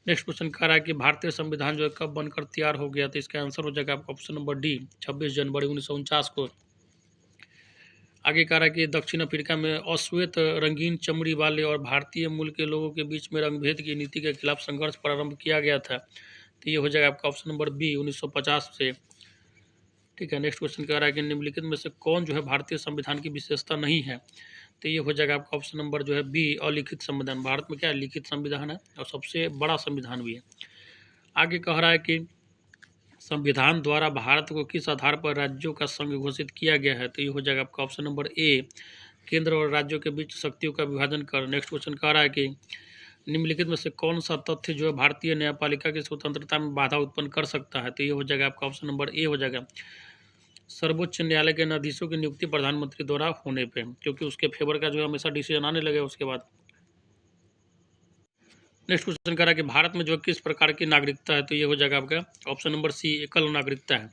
नेक्स्ट क्वेश्चन कह रहा है कि भारतीय संविधान जो है कब बनकर तैयार हो गया, तो इसका आंसर हो जाएगा आपका ऑप्शन नंबर डी, 26 जनवरी 1949 को। आगे कह रहा है कि दक्षिण अफ्रीका में अश्वेत रंगीन चमड़ी वाले और भारतीय मूल के लोगों के बीच में रंगभेद की नीति के खिलाफ संघर्ष प्रारंभ किया गया था, तो ये हो जाएगा आपका ऑप्शन नंबर बी, 1950 से। ठीक है, नेक्स्ट क्वेश्चन कह रहा है कि निम्नलिखित में से कौन जो है भारतीय संविधान की विशेषता नहीं है, तो ये हो जाएगा आपका ऑप्शन नंबर जो है बी, अलिखित संविधान। भारत में क्या है, लिखित संविधान है और सबसे बड़ा संविधान भी है। आगे कह रहा है कि संविधान द्वारा भारत को किस आधार पर राज्यों का संघ घोषित किया गया है, तो ये हो जाएगा आपका ऑप्शन नंबर ए, केंद्र और राज्यों के बीच शक्तियों का विभाजन कर। नेक्स्ट क्वेश्चन कह रहा है कि निम्नलिखित में से कौन सा तथ्य जो है भारतीय न्यायपालिका की स्वतंत्रता में बाधा उत्पन्न कर सकता है, तो ये हो जाएगा आपका ऑप्शन नंबर ए हो जाएगा, सर्वोच्च न्यायालय के न्यायाधीशों की नियुक्ति प्रधानमंत्री द्वारा होने पे, क्योंकि उसके फेवर का जो है हमेशा डिसीजन आने लगे उसके बाद। नेक्स्ट क्वेश्चन कह रहा है कि भारत में जो किस प्रकार की नागरिकता है, तो ये हो जाएगा आपका ऑप्शन नंबर सी, एकल नागरिकता है।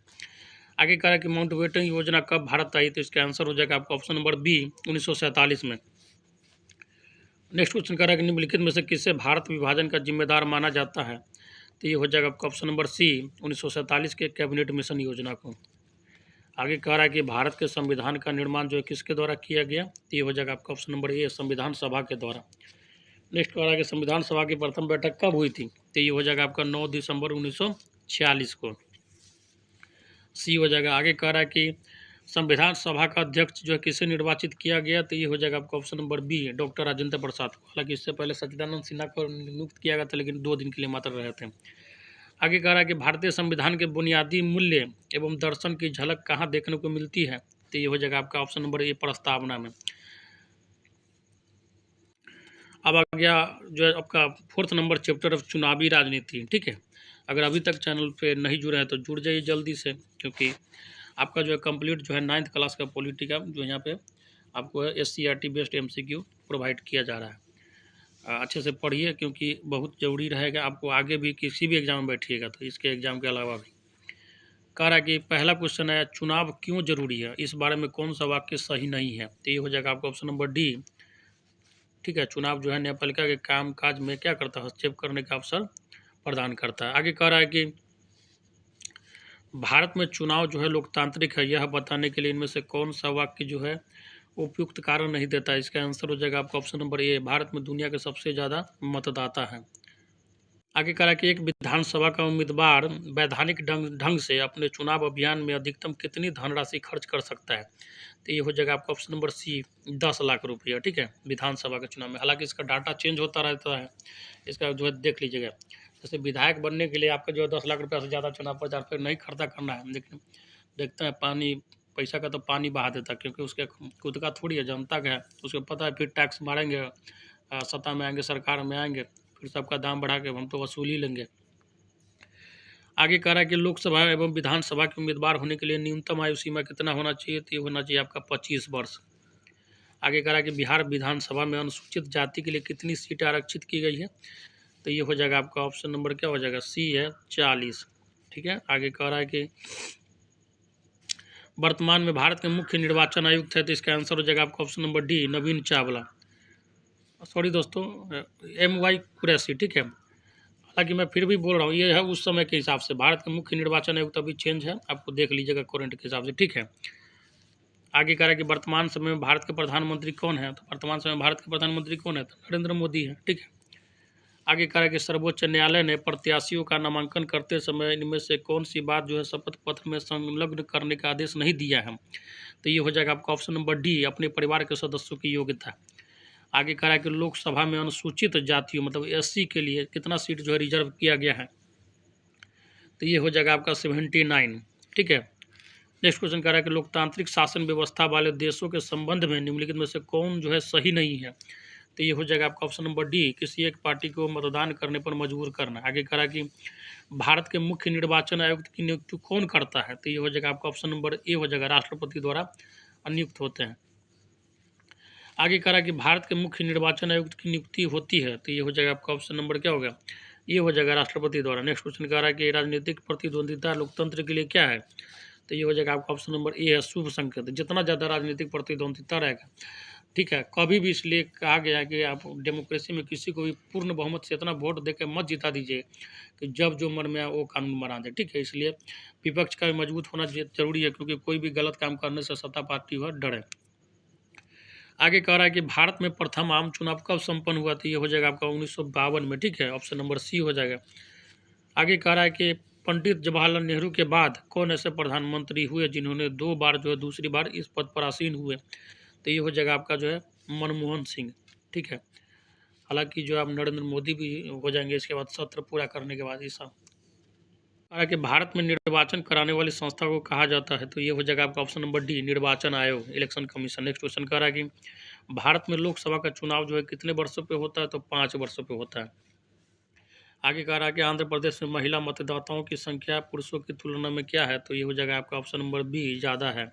आगे कह रहा है कि माउंटबेटन योजना कब भारत आई, तो इसका आंसर हो जाएगा आपका ऑप्शन नंबर बी, 1947 में। नेक्स्ट क्वेश्चन कह रहा है कि निम्नलिखित में से किसे भारत विभाजन का जिम्मेदार माना जाता है, तो ये हो जाएगा आपका ऑप्शन नंबर सी, 1947 के कैबिनेट मिशन योजना को। आगे कह रहा है कि भारत के संविधान का निर्माण जो है किसके द्वारा किया गया, तो ये हो जाएगा आपका ऑप्शन नंबर ए, संविधान सभा के द्वारा। नेक्स्ट कह रहा है कि संविधान सभा की प्रथम बैठक कब हुई थी, तो ये हो जाएगा आपका 9 दिसंबर 1946 को, सी हो जाएगा। आगे कह रहा है कि संविधान सभा का अध्यक्ष जो है किसे निर्वाचित किया गया, तो ये हो जाएगा आपका option number B, doctor Rajendra Prasad को। हालांकि इससे पहले सच्चिदानंद सिन्हा को नियुक्त किया गया था, लेकिन 2 दिन के लिए मात्र रहे थे। आगे कह रहा है कि भारतीय संविधान के बुनियादी मूल्य एवं दर्शन की झलक कहाँ देखने को मिलती है, तो ये हो जाएगा आपका ऑप्शन नंबर ए, प्रस्तावना में। अब आ गया जो है आपका 4th नंबर चैप्टर ऑफ चुनावी राजनीति। ठीक है, अगर अभी तक चैनल पे नहीं जुड़े हैं तो जुड़ जाइए जल्दी से, क्योंकि आपका जो है कंप्लीट जो है 9th क्लास का पॉलिटी का जो यहाँ पे आपको है SCRT बेस्ड MCQ प्रोवाइड किया जा रहा है। अच्छे से पढ़िए, क्योंकि बहुत ज़रूरी रहेगा आपको आगे भी किसी भी एग्जाम में बैठिएगा तो इसके एग्ज़ाम के अलावा भी। कह रहा है कि पहला क्वेश्चन है, चुनाव क्यों जरूरी है, इस बारे में कौन सा वाक्य सही नहीं है, तो ये हो जाएगा आपका ऑप्शन नंबर डी। ठीक है, चुनाव जो है न्यायपालिका के काम काज में क्या करता है, हस्तक्षेप करने का अवसर प्रदान करता है। आगे कह रहा है कि भारत में चुनाव जो है लोकतांत्रिक है, यह बताने के लिए इनमें से कौन सा वाक्य जो है उपयुक्त कारण नहीं देता, इसका आंसर हो जाएगा आपका ऑप्शन नंबर ए, भारत में दुनिया के सबसे ज़्यादा मतदाता है। आगे कह रहा है कि एक विधानसभा का उम्मीदवार वैधानिक ढंग से अपने चुनाव अभियान में अधिकतम कितनी धनराशि खर्च कर सकता है, तो ये हो जाएगा आपका ऑप्शन नंबर सी, 10 लाख रुपया। ठीक है, विधानसभा के चुनाव में। हालांकि इसका डाटा चेंज होता रहता है, इसका जो है देख लीजिएगा। जैसे विधायक बनने के लिए आपका जो है 10 लाख रुपया से ज़्यादा चुनाव प्रचार पर नहीं खर्चा करना है, लेकिन देखते हैं पानी पैसा का तो पानी बहा देता है, क्योंकि उसके खुद का थोड़ी है, जनता का है। उसको पता है फिर टैक्स मारेंगे, सत्ता में आएंगे, सरकार में आएंगे, फिर सबका दाम बढ़ा के हम तो वसूल ही लेंगे। आगे कह रहा है कि लोकसभा एवं विधानसभा के उम्मीदवार होने के लिए न्यूनतम आयु सीमा कितना होना चाहिए, तो ये होना चाहिए आपका 25 वर्ष। आगे कह रहा है कि बिहार विधानसभा में अनुसूचित जाति के लिए कितनी सीटें आरक्षित की गई है, तो ये हो जाएगा आपका ऑप्शन नंबर क्या हो जाएगा, सी है, 40। ठीक है, आगे कह रहा है कि वर्तमान में भारत के मुख्य निर्वाचन आयुक्त है, तो इसका आंसर हो जाएगा आपका ऑप्शन नंबर डी, नवीन चावला। सॉरी दोस्तों, MY कुरैशी। ठीक है, हालांकि मैं फिर भी बोल रहा हूँ ये है उस समय के हिसाब से, भारत के मुख्य निर्वाचन आयुक्त अभी चेंज है, आपको देख लीजिएगा करंट के हिसाब से। ठीक है, आगे कह रहा है कि वर्तमान समय में भारत के प्रधानमंत्री कौन है, तो वर्तमान समय में भारत के प्रधानमंत्री कौन है, तो नरेंद्र मोदी है। ठीक है, आगे कह रहा है कि सर्वोच्च न्यायालय ने प्रत्याशियों का नामांकन करते समय इनमें से कौन सी बात जो है शपथ पत्र में संलग्न करने का आदेश नहीं दिया है, तो ये हो जाएगा आपका ऑप्शन नंबर डी, अपने परिवार के सदस्यों की योग्यता। आगे कह रहा है कि लोकसभा में अनुसूचित जातियों मतलब SC के लिए कितना सीट जो है रिजर्व किया गया है, तो ये हो जाएगा आपका 79। ठीक है, नेक्स्ट क्वेश्चन कह रहा है कि लोकतांत्रिक शासन व्यवस्था वाले देशों के संबंध में निम्नलिखित में से कौन जो है सही नहीं है, तो ये हो जाएगा आपका ऑप्शन नंबर डी, किसी एक पार्टी को मतदान करने पर मजबूर करना। आगे कह रहा है कि भारत के मुख्य निर्वाचन आयुक्त की नियुक्ति कौन करता है, तो ये हो जाएगा आपका ऑप्शन नंबर ए हो जाएगा, राष्ट्रपति द्वारा नियुक्त होते हैं। आगे कह रहा है कि भारत के मुख्य निर्वाचन आयुक्त की नियुक्ति होती है, तो ये हो जाएगा आपका ऑप्शन नंबर क्या होगा, ये हो जाएगा राष्ट्रपति द्वारा। नेक्स्ट क्वेश्चन कह रहा है कि राजनीतिक प्रतिद्वंदिता लोकतंत्र के लिए क्या है, तो ये हो जाएगा आपका ऑप्शन नंबर ए है, शुभ संकेत। जितना ज़्यादा राजनीतिक प्रतिद्वंदिता रहेगा ठीक है, कभी भी इसलिए कहा गया है कि आप डेमोक्रेसी में किसी को भी पूर्ण बहुमत से इतना वोट देके मत जिता दीजिए कि जब जो मन में आए वो कानून बना दे। ठीक है, इसलिए विपक्ष का भी मजबूत होना जरूरी है, क्योंकि कोई भी गलत काम करने से सत्ता पार्टी वह डरे। आगे कह रहा है कि भारत में प्रथम आम चुनाव कब संपन्न हुआ, तो ये हो जाएगा आपका 1952 में। ठीक है, ऑप्शन नंबर सी हो जाएगा। आगे कह रहा है कि पंडित जवाहरलाल नेहरू के बाद कौन ऐसे प्रधानमंत्री हुए जिन्होंने 2 बार जो है दूसरी बार इस पद पर आसीन हुए, तो ये हो जाएगा आपका जो है मनमोहन सिंह। ठीक है, हालांकि जो आप नरेंद्र मोदी भी हो जाएंगे इसके बाद सत्र पूरा करने के बाद। ऐसा हालांकि भारत में निर्वाचन कराने वाली संस्था को कहा जाता है, तो ये हो जाएगा आपका ऑप्शन नंबर डी, निर्वाचन आयोग, इलेक्शन कमीशन। नेक्स्ट क्वेश्चन कह रहा है कि भारत में लोकसभा का चुनाव जो है कितने वर्षों पे होता है, तो 5 वर्षों पे होता है। आगे कह रहा है कि आंध्र प्रदेश में महिला मतदाताओं की संख्या पुरुषों की तुलना में क्या है, तो ये हो जाएगा आपका ऑप्शन नंबर बी, ज़्यादा है।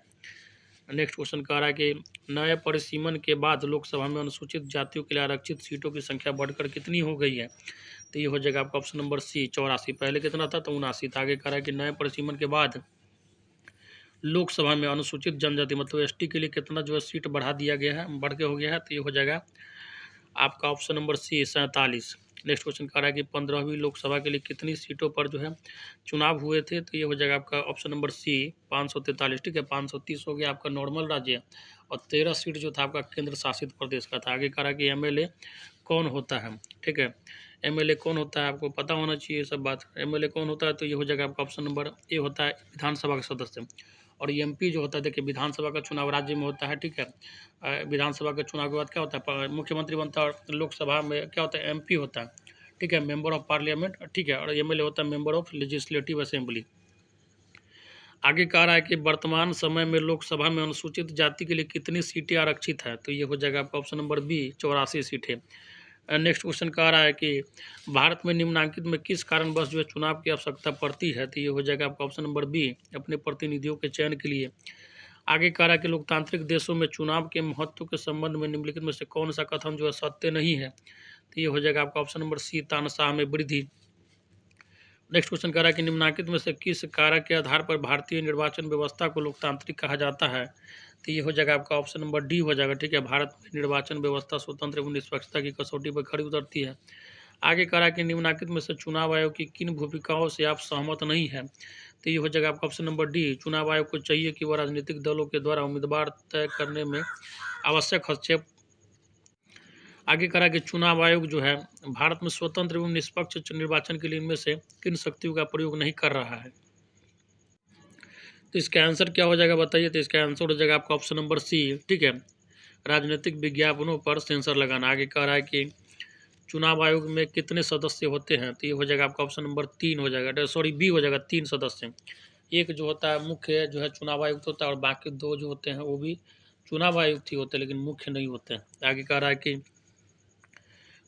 नेक्स्ट क्वेश्चन कह रहा है कि नए परिसीमन के बाद लोकसभा में अनुसूचित जातियों के लिए आरक्षित सीटों की संख्या बढ़कर कितनी हो गई है, तो ये हो जाएगा आपका ऑप्शन नंबर सी, 84। पहले कितना था, तो 79 था। आगे कह रहा है कि नए परिसीमन के बाद लोकसभा में अनुसूचित जनजाति मतलब एसटी के लिए कितना जो है सीट बढ़ा दिया गया है, बढ़ के हो गया है, तो ये हो जाएगा आपका option number C, 47। Next question कह रहा है कि 15वीं लोकसभा के लिए कितनी सीटों पर जो है चुनाव हुए थे, तो ये हो जाएगा आपका ऑप्शन नंबर सी, 543। ठीक है, 530 हो गया आपका नॉर्मल राज्य, और 13 सीट जो था आपका केंद्र शासित प्रदेश का था। आगे कह रहा है कि एमएलए कौन होता है। ठीक है, एमएलए कौन होता है आपको पता होना चाहिए सब बात। एमएलए कौन होता है, तो ये हो जाएगा आपका ऑप्शन नंबर ए होता है विधानसभा का सदस्य। और एमपी जो होता है, देखिए विधानसभा का चुनाव राज्य में होता है। ठीक है, विधानसभा के चुनाव के बाद क्या होता है, मुख्यमंत्री बनता है, और लोकसभा में क्या होता है, एमपी होता है। ठीक है, मेंबर ऑफ पार्लियामेंट। ठीक है, और एमएलए होता है मेंबर ऑफ लेजिस्लेटिव असेंबली। आगे कह रहा है कि वर्तमान समय में लोकसभा में अनुसूचित जाति के लिए कितनी सीटें आरक्षित है, तो ये हो जाएगा आपका ऑप्शन नंबर बी, 84 सीटें। नेक्स्ट क्वेश्चन कह रहा है कि भारत में निम्नलिखित में किस कारणवश जो है चुनाव की आवश्यकता पड़ती है, तो ये हो जाएगा आपका ऑप्शन नंबर बी, अपने प्रतिनिधियों के चयन के लिए। आगे कह रहा है कि लोकतांत्रिक देशों में चुनाव के महत्व के संबंध में निम्नलिखित में से कौन सा कथन जो है सत्य नहीं है, तो ये हो जाएगा आपका ऑप्शन नंबर सी, तानाशाह में वृद्धि। नेक्स्ट क्वेश्चन कह रहा है कि निम्नलिखित में से किस कारक के आधार पर भारतीय निर्वाचन व्यवस्था को लोकतांत्रिक कहा जाता है, तो ये हो जाएगा आपका ऑप्शन नंबर डी हो जाएगा। ठीक है, भारत में निर्वाचन व्यवस्था स्वतंत्र एवं निष्पक्षता की कसौटी पर खड़ी उतरती है। आगे कह रहा है कि निम्नलिखित में से चुनाव आयोग की किन भूमिकाओं से आप सहमत नहीं है, तो ये हो जाएगा आपका ऑप्शन नंबर डी, चुनाव आयोग को चाहिए कि वह राजनीतिक दलों के द्वारा उम्मीदवार तय करने में आवश्यक हस्तक्षेप। आगे करा कि चुनाव आयोग जो है भारत में स्वतंत्र एवं निष्पक्ष निर्वाचन के लिए इनमें से किन शक्तियों का प्रयोग नहीं कर रहा है, तो इसका आंसर क्या हो जाएगा बताइए। तो इसका आंसर हो जाएगा आपका ऑप्शन नंबर सी। ठीक है, राजनीतिक विज्ञापनों पर सेंसर लगाना। आगे कह रहा है कि चुनाव आयोग में कितने सदस्य होते हैं, तो ये हो जाएगा आपका ऑप्शन नंबर 3 हो जाएगा, सॉरी बी हो जाएगा, 3 सदस्य। एक जो होता है मुख्य जो है चुनाव आयुक्त होता है, और बाकी 2 जो होते हैं वो भी चुनाव आयुक्त ही होते हैं लेकिन मुख्य नहीं होते हैं। आगे कह रहा है कि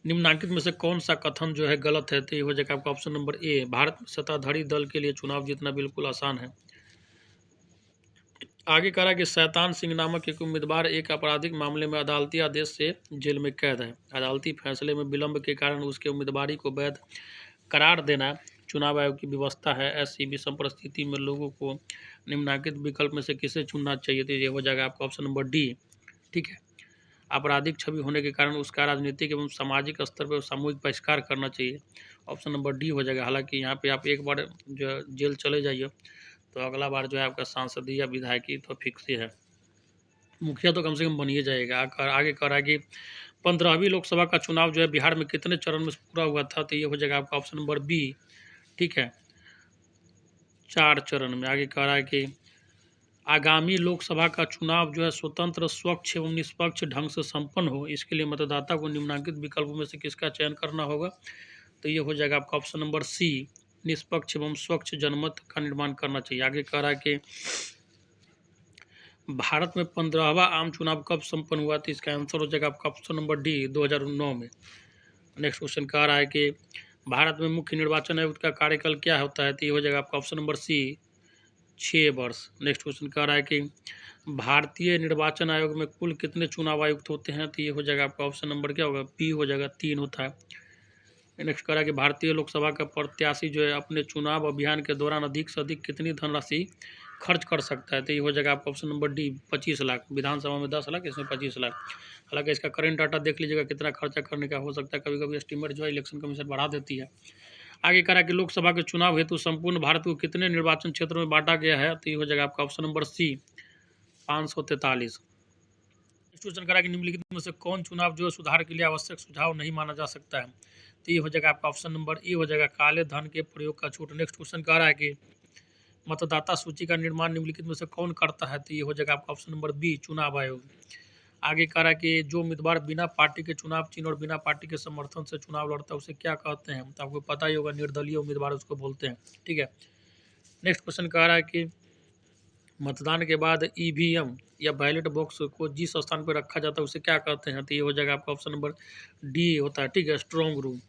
निम्नलिखित में से कौन सा कथन जो है गलत है, तो ये हो जाएगा आपका ऑप्शन नंबर ए, भारत में सत्ताधारी दल के लिए चुनाव जीतना बिल्कुल आसान है। आगे कह रहा है कि शैतान सिंह नामक एक उम्मीदवार एक आपराधिक मामले में अदालती आदेश से जेल में कैद है। अदालती फैसले में विलंब के कारण उसके उम्मीदवारी को वैध करार देना चुनाव आयोग की व्यवस्था है। ऐसी विषम परिस्थिति में लोगों को निम्नलिखित विकल्प में से किसे चुनना चाहिए, तो ये हो जाएगा आपका ऑप्शन नंबर डी। ठीक है, आपराधिक छवि होने के कारण उसका राजनीतिक एवं सामाजिक स्तर पर सामूहिक बहिष्कार करना चाहिए। ऑप्शन नंबर डी हो जाएगा। हालांकि यहाँ पे आप एक बार जो जेल चले जाइए तो अगला बार जो है आपका सांसदीय या विधायकी तो फिक्स ही है, मुखिया तो कम से कम बन ही जाएगा। आगे कह रहा है कि 15वीं लोकसभा का चुनाव जो है बिहार में कितने चरण में पूरा हुआ था, तो ये हो जाएगा आपका ऑप्शन नंबर बी। ठीक है, 4 चरण में। आगे कह रहा है कि आगामी लोकसभा का चुनाव जो है स्वतंत्र, स्वच्छ एवं निष्पक्ष ढंग से संपन्न हो, इसके लिए मतदाता को निम्नलिखित विकल्पों में से किसका चयन करना होगा, तो ये हो जाएगा आपका ऑप्शन नंबर सी, निष्पक्ष एवं स्वच्छ जनमत का निर्माण करना चाहिए। आगे कह रहा है कि भारत में 15वां आम चुनाव कब संपन्न हुआ, तो इसका आंसर हो जाएगा आपका ऑप्शन नंबर डी, 2009 में। नेक्स्ट क्वेश्चन कह रहा है कि भारत में मुख्य निर्वाचन आयुक्त का कार्यकाल क्या होता है, तो ये हो जाएगा आपका ऑप्शन नंबर सी, 6 वर्ष। नेक्स्ट क्वेश्चन कह रहा है कि भारतीय निर्वाचन आयोग में कुल कितने चुनाव आयुक्त होते हैं, तो ये हो जाएगा आपका ऑप्शन नंबर क्या होगा, बी हो जाएगा, 3 होता है। नेक्स्ट कह रहा है कि भारतीय लोकसभा का प्रत्याशी जो है अपने चुनाव अभियान के दौरान अधिक से अधिक कितनी धनराशि खर्च कर सकता है, तो ये हो जाएगा आपका ऑप्शन नंबर डी 25 लाख। विधानसभा में 10 लाख, इसमें 25 लाख। हालांकि इसका करंट डाटा देख लीजिएगा कितना खर्चा करने का हो सकता है, कभी कभी एस्टीमेट जो है इलेक्शन कमीशन बढ़ा देती है। आगे कह रहा है कि लोकसभा के चुनाव हेतु संपूर्ण भारत को कितने निर्वाचन क्षेत्रों में बांटा गया है, तो ये हो जाएगा आपका ऑप्शन नंबर सी 543। क्वेश्चन करा कि निम्नलिखित में से कौन चुनाव जो है सुधार के लिए आवश्यक सुझाव नहीं माना जा सकता है, तो ये हो जाएगा आपका ऑप्शन नंबर ए हो जाएगा काले धन के प्रयोग का छूट। नेक्स्ट क्वेश्चन कह रहा है कि मतदाता सूची का निर्माण निम्नलिखित में से कौन करता है, तो ये हो जाएगा आपका ऑप्शन नंबर बी चुनाव आयोग। आगे कह रहा है कि जो उम्मीदवार बिना पार्टी के चुनाव चिन्ह और बिना पार्टी के समर्थन से चुनाव लड़ता है उसे क्या कहते हैं, तो आपको पता ही होगा, निर्दलीय उम्मीदवार उसको बोलते हैं। ठीक है। नेक्स्ट क्वेश्चन कह रहा है कि मतदान के बाद ईवीएम या बैलेट बॉक्स को जिस स्थान पर रखा जाता है उसे क्या कहते हैं, तो ये हो जाएगा आपका ऑप्शन नंबर डी होता है। ठीक है, स्ट्रॉन्ग रूम।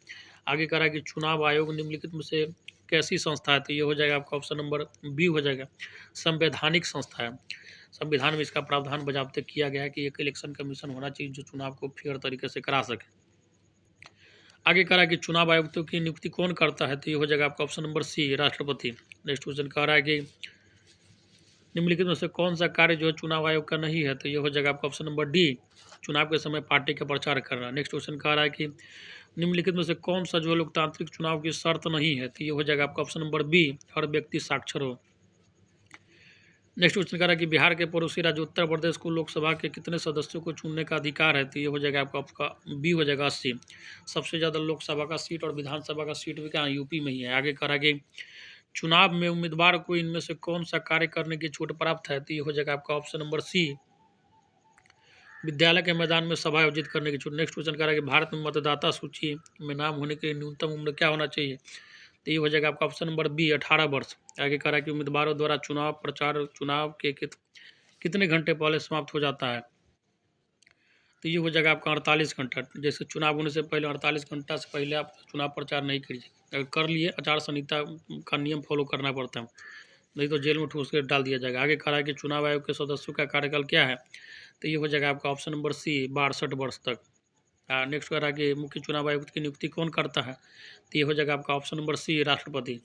आगे कह रहा है कि चुनाव आयोग निम्नलिखित में से कैसी संस्था है, तो ये हो जाएगा आपका ऑप्शन नंबर बी हो जाएगा संवैधानिक संस्था है। संविधान में इसका प्रावधान बजाबते किया गया है कि एक इलेक्शन कमीशन होना चाहिए जो चुनाव को फेयर तरीके से करा सके। आगे कह रहा है कि चुनाव आयुक्तों की नियुक्ति कौन करता है, तो ये हो जाएगा आपका ऑप्शन नंबर सी राष्ट्रपति। नेक्स्ट क्वेश्चन कह रहा है कि निम्नलिखित में से कौन सा कार्य जो है चुनाव आयोग का नहीं है, तो ये हो जाएगा आपका ऑप्शन नंबर डी चुनाव के समय पार्टी का प्रचार करना। नेक्स्ट क्वेश्चन कह रहा है कि निम्नलिखित में से कौन सा जो है लोकतांत्रिक चुनाव की शर्त नहीं है, तो ये हो जाएगा आपका ऑप्शन नंबर बी हर व्यक्ति साक्षर हो। नेक्स्ट क्वेश्चन कह रहा है कि बिहार के पड़ोसी राज्य उत्तर प्रदेश को लोकसभा के कितने सदस्यों को चुनने का अधिकार है, तो ये हो जाएगा आपका बी हो जाएगा 80। सबसे ज़्यादा लोकसभा का सीट और विधानसभा का सीट भी कहाँ यूपी में ही है। आगे कह रहा है कि चुनाव में उम्मीदवार को इनमें से कौन सा कार्य करने की छूट प्राप्त है, तो ये हो जाएगा आपका ऑप्शन नंबर सी विद्यालय के मैदान में सभा आयोजित करने की छूट। नेक्स्ट क्वेश्चन कह रहा है कि भारत में मतदाता सूची में नाम होने के लिए न्यूनतम उम्र क्या होना चाहिए, तो ये हो जाएगा आपका ऑप्शन नंबर बी 18 वर्ष। आगे कह रहा है कि उम्मीदवारों द्वारा चुनाव प्रचार चुनाव के कितने घंटे पहले समाप्त हो जाता है, तो ये हो जाएगा आपका 48 घंटा। जैसे चुनाव होने से पहले 48 घंटा से पहले आप चुनाव प्रचार नहीं कीजिए, अगर कर लिए आचार संहिता का नियम फॉलो करना पड़ता है, नहीं तो जेल में ठूस के डाल दिया जाएगा। आगे कह रहा है कि चुनाव आयोग के सदस्यों का कार्यकाल क्या है, तो ये हो जाएगा आपका ऑप्शन नंबर सी 62 वर्ष तक। नेक्स्ट कह रहा है कि मुख्य चुनाव आयुक्त की नियुक्ति कौन करता है, तो ये हो जाएगा आपका ऑप्शन नंबर सी राष्ट्रपति।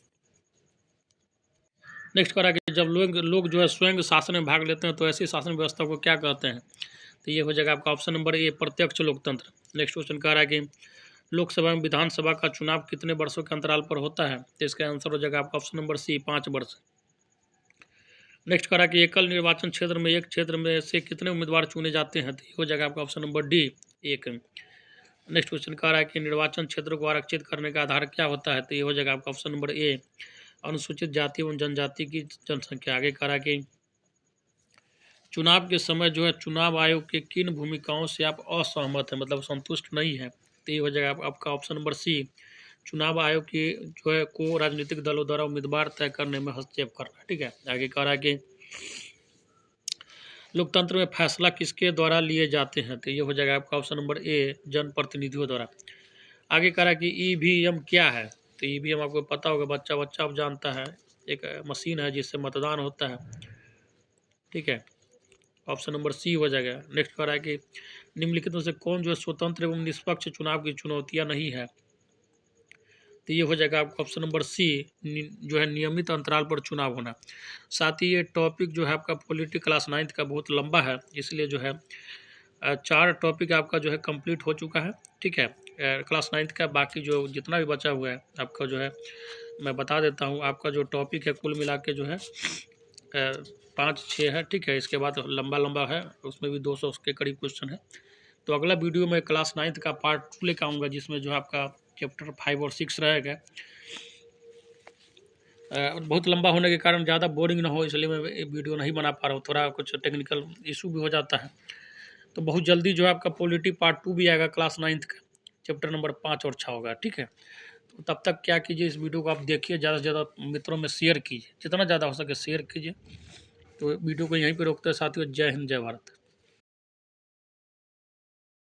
नेक्स्ट कह रहा है कि जब लोग जो है स्वयं शासन में भाग लेते हैं तो ऐसी शासन व्यवस्था को क्या कहते हैं, तो ये हो जाएगा आपका ऑप्शन नंबर ए प्रत्यक्ष लोकतंत्र। नेक्स्ट क्वेश्चन कह रहा है कि लोकसभा में विधानसभा का चुनाव कितने वर्षों के अंतराल पर होता है, तो इसका आंसर हो जाएगा आपका ऑप्शन नंबर सी 5 वर्ष। नेक्स्ट कह रहा है कि एकल निर्वाचन क्षेत्र में एक क्षेत्र में से कितने उम्मीदवार चुने जाते हैं, तो ये हो जाएगा आपका option number D 1। Next question कह रहा है कि निर्वाचन क्षेत्र को आरक्षित करने का आधार क्या होता है, तो ये हो जाएगा आपका ऑप्शन नंबर ए अनुसूचित जाति एवं जनजाति की जनसंख्या। आगे कह रहा है कि चुनाव के समय जो है चुनाव आयोग के किन भूमिकाओं से आप असहमत हैं, मतलब संतुष्ट नहीं है, तो ये हो जाएगा आपका ऑप्शन नंबर सी चुनाव आयोग की जो है को राजनीतिक दलों द्वारा उम्मीदवार तय करने में हस्तक्षेप करना। ठीक है। आगे कह रहा है कि लोकतंत्र में फैसला किसके द्वारा लिए जाते हैं, तो ये हो जाएगा आपका ऑप्शन नंबर ए जनप्रतिनिधियों द्वारा। आगे कह रहा है कि ईवीएम क्या है, तो ईवीएम आपको पता होगा, बच्चा अब जानता है, एक मशीन है जिससे मतदान होता है। ठीक है, ऑप्शन नंबर सी हो जाएगा। नेक्स्ट कह रहा है कि निम्नलिखित में से कौन जो है स्वतंत्र एवं निष्पक्ष चुनाव की चुनौतियां नहीं है, तो ये हो जाएगा आपका ऑप्शन नंबर सी जो है नियमित अंतराल पर चुनाव होना। साथ ही ये टॉपिक जो है आपका पॉलिटी क्लास 9th का बहुत लंबा है, इसलिए जो है 4 टॉपिक आपका जो है कंप्लीट हो चुका है। ठीक है, क्लास 9th का बाकी जो जितना भी बचा हुआ है आपका जो है मैं बता देता हूँ। आपका जो टॉपिक है कुल मिला के जो है 5-6 है। ठीक है, इसके बाद लंबा है, उसमें भी 200 के करीब क्वेश्चन है। तो अगला वीडियो में क्लास 9th का पार्ट 2 लेकर आऊँगा, जिसमें जो है आपका चैप्टर 5 और 6 रहेगा। बहुत लंबा होने के कारण ज़्यादा बोरिंग ना हो इसलिए मैं वीडियो नहीं बना पा रहा हूँ, थोड़ा कुछ टेक्निकल इशू भी हो जाता है। तो बहुत जल्दी जो है आपका पॉलिटी पार्ट 2 भी आएगा क्लास 9th का, चैप्टर नंबर 5 और 6 होगा। ठीक है, तो तब तक क्या कीजिए, इस वीडियो को आप देखिए, ज़्यादा से ज़्यादा मित्रों में शेयर कीजिए, जितना ज़्यादा हो सके शेयर कीजिए। तो वीडियो को यहीं पर रोकते हैं साथियों। जय हिंद, जय भारत।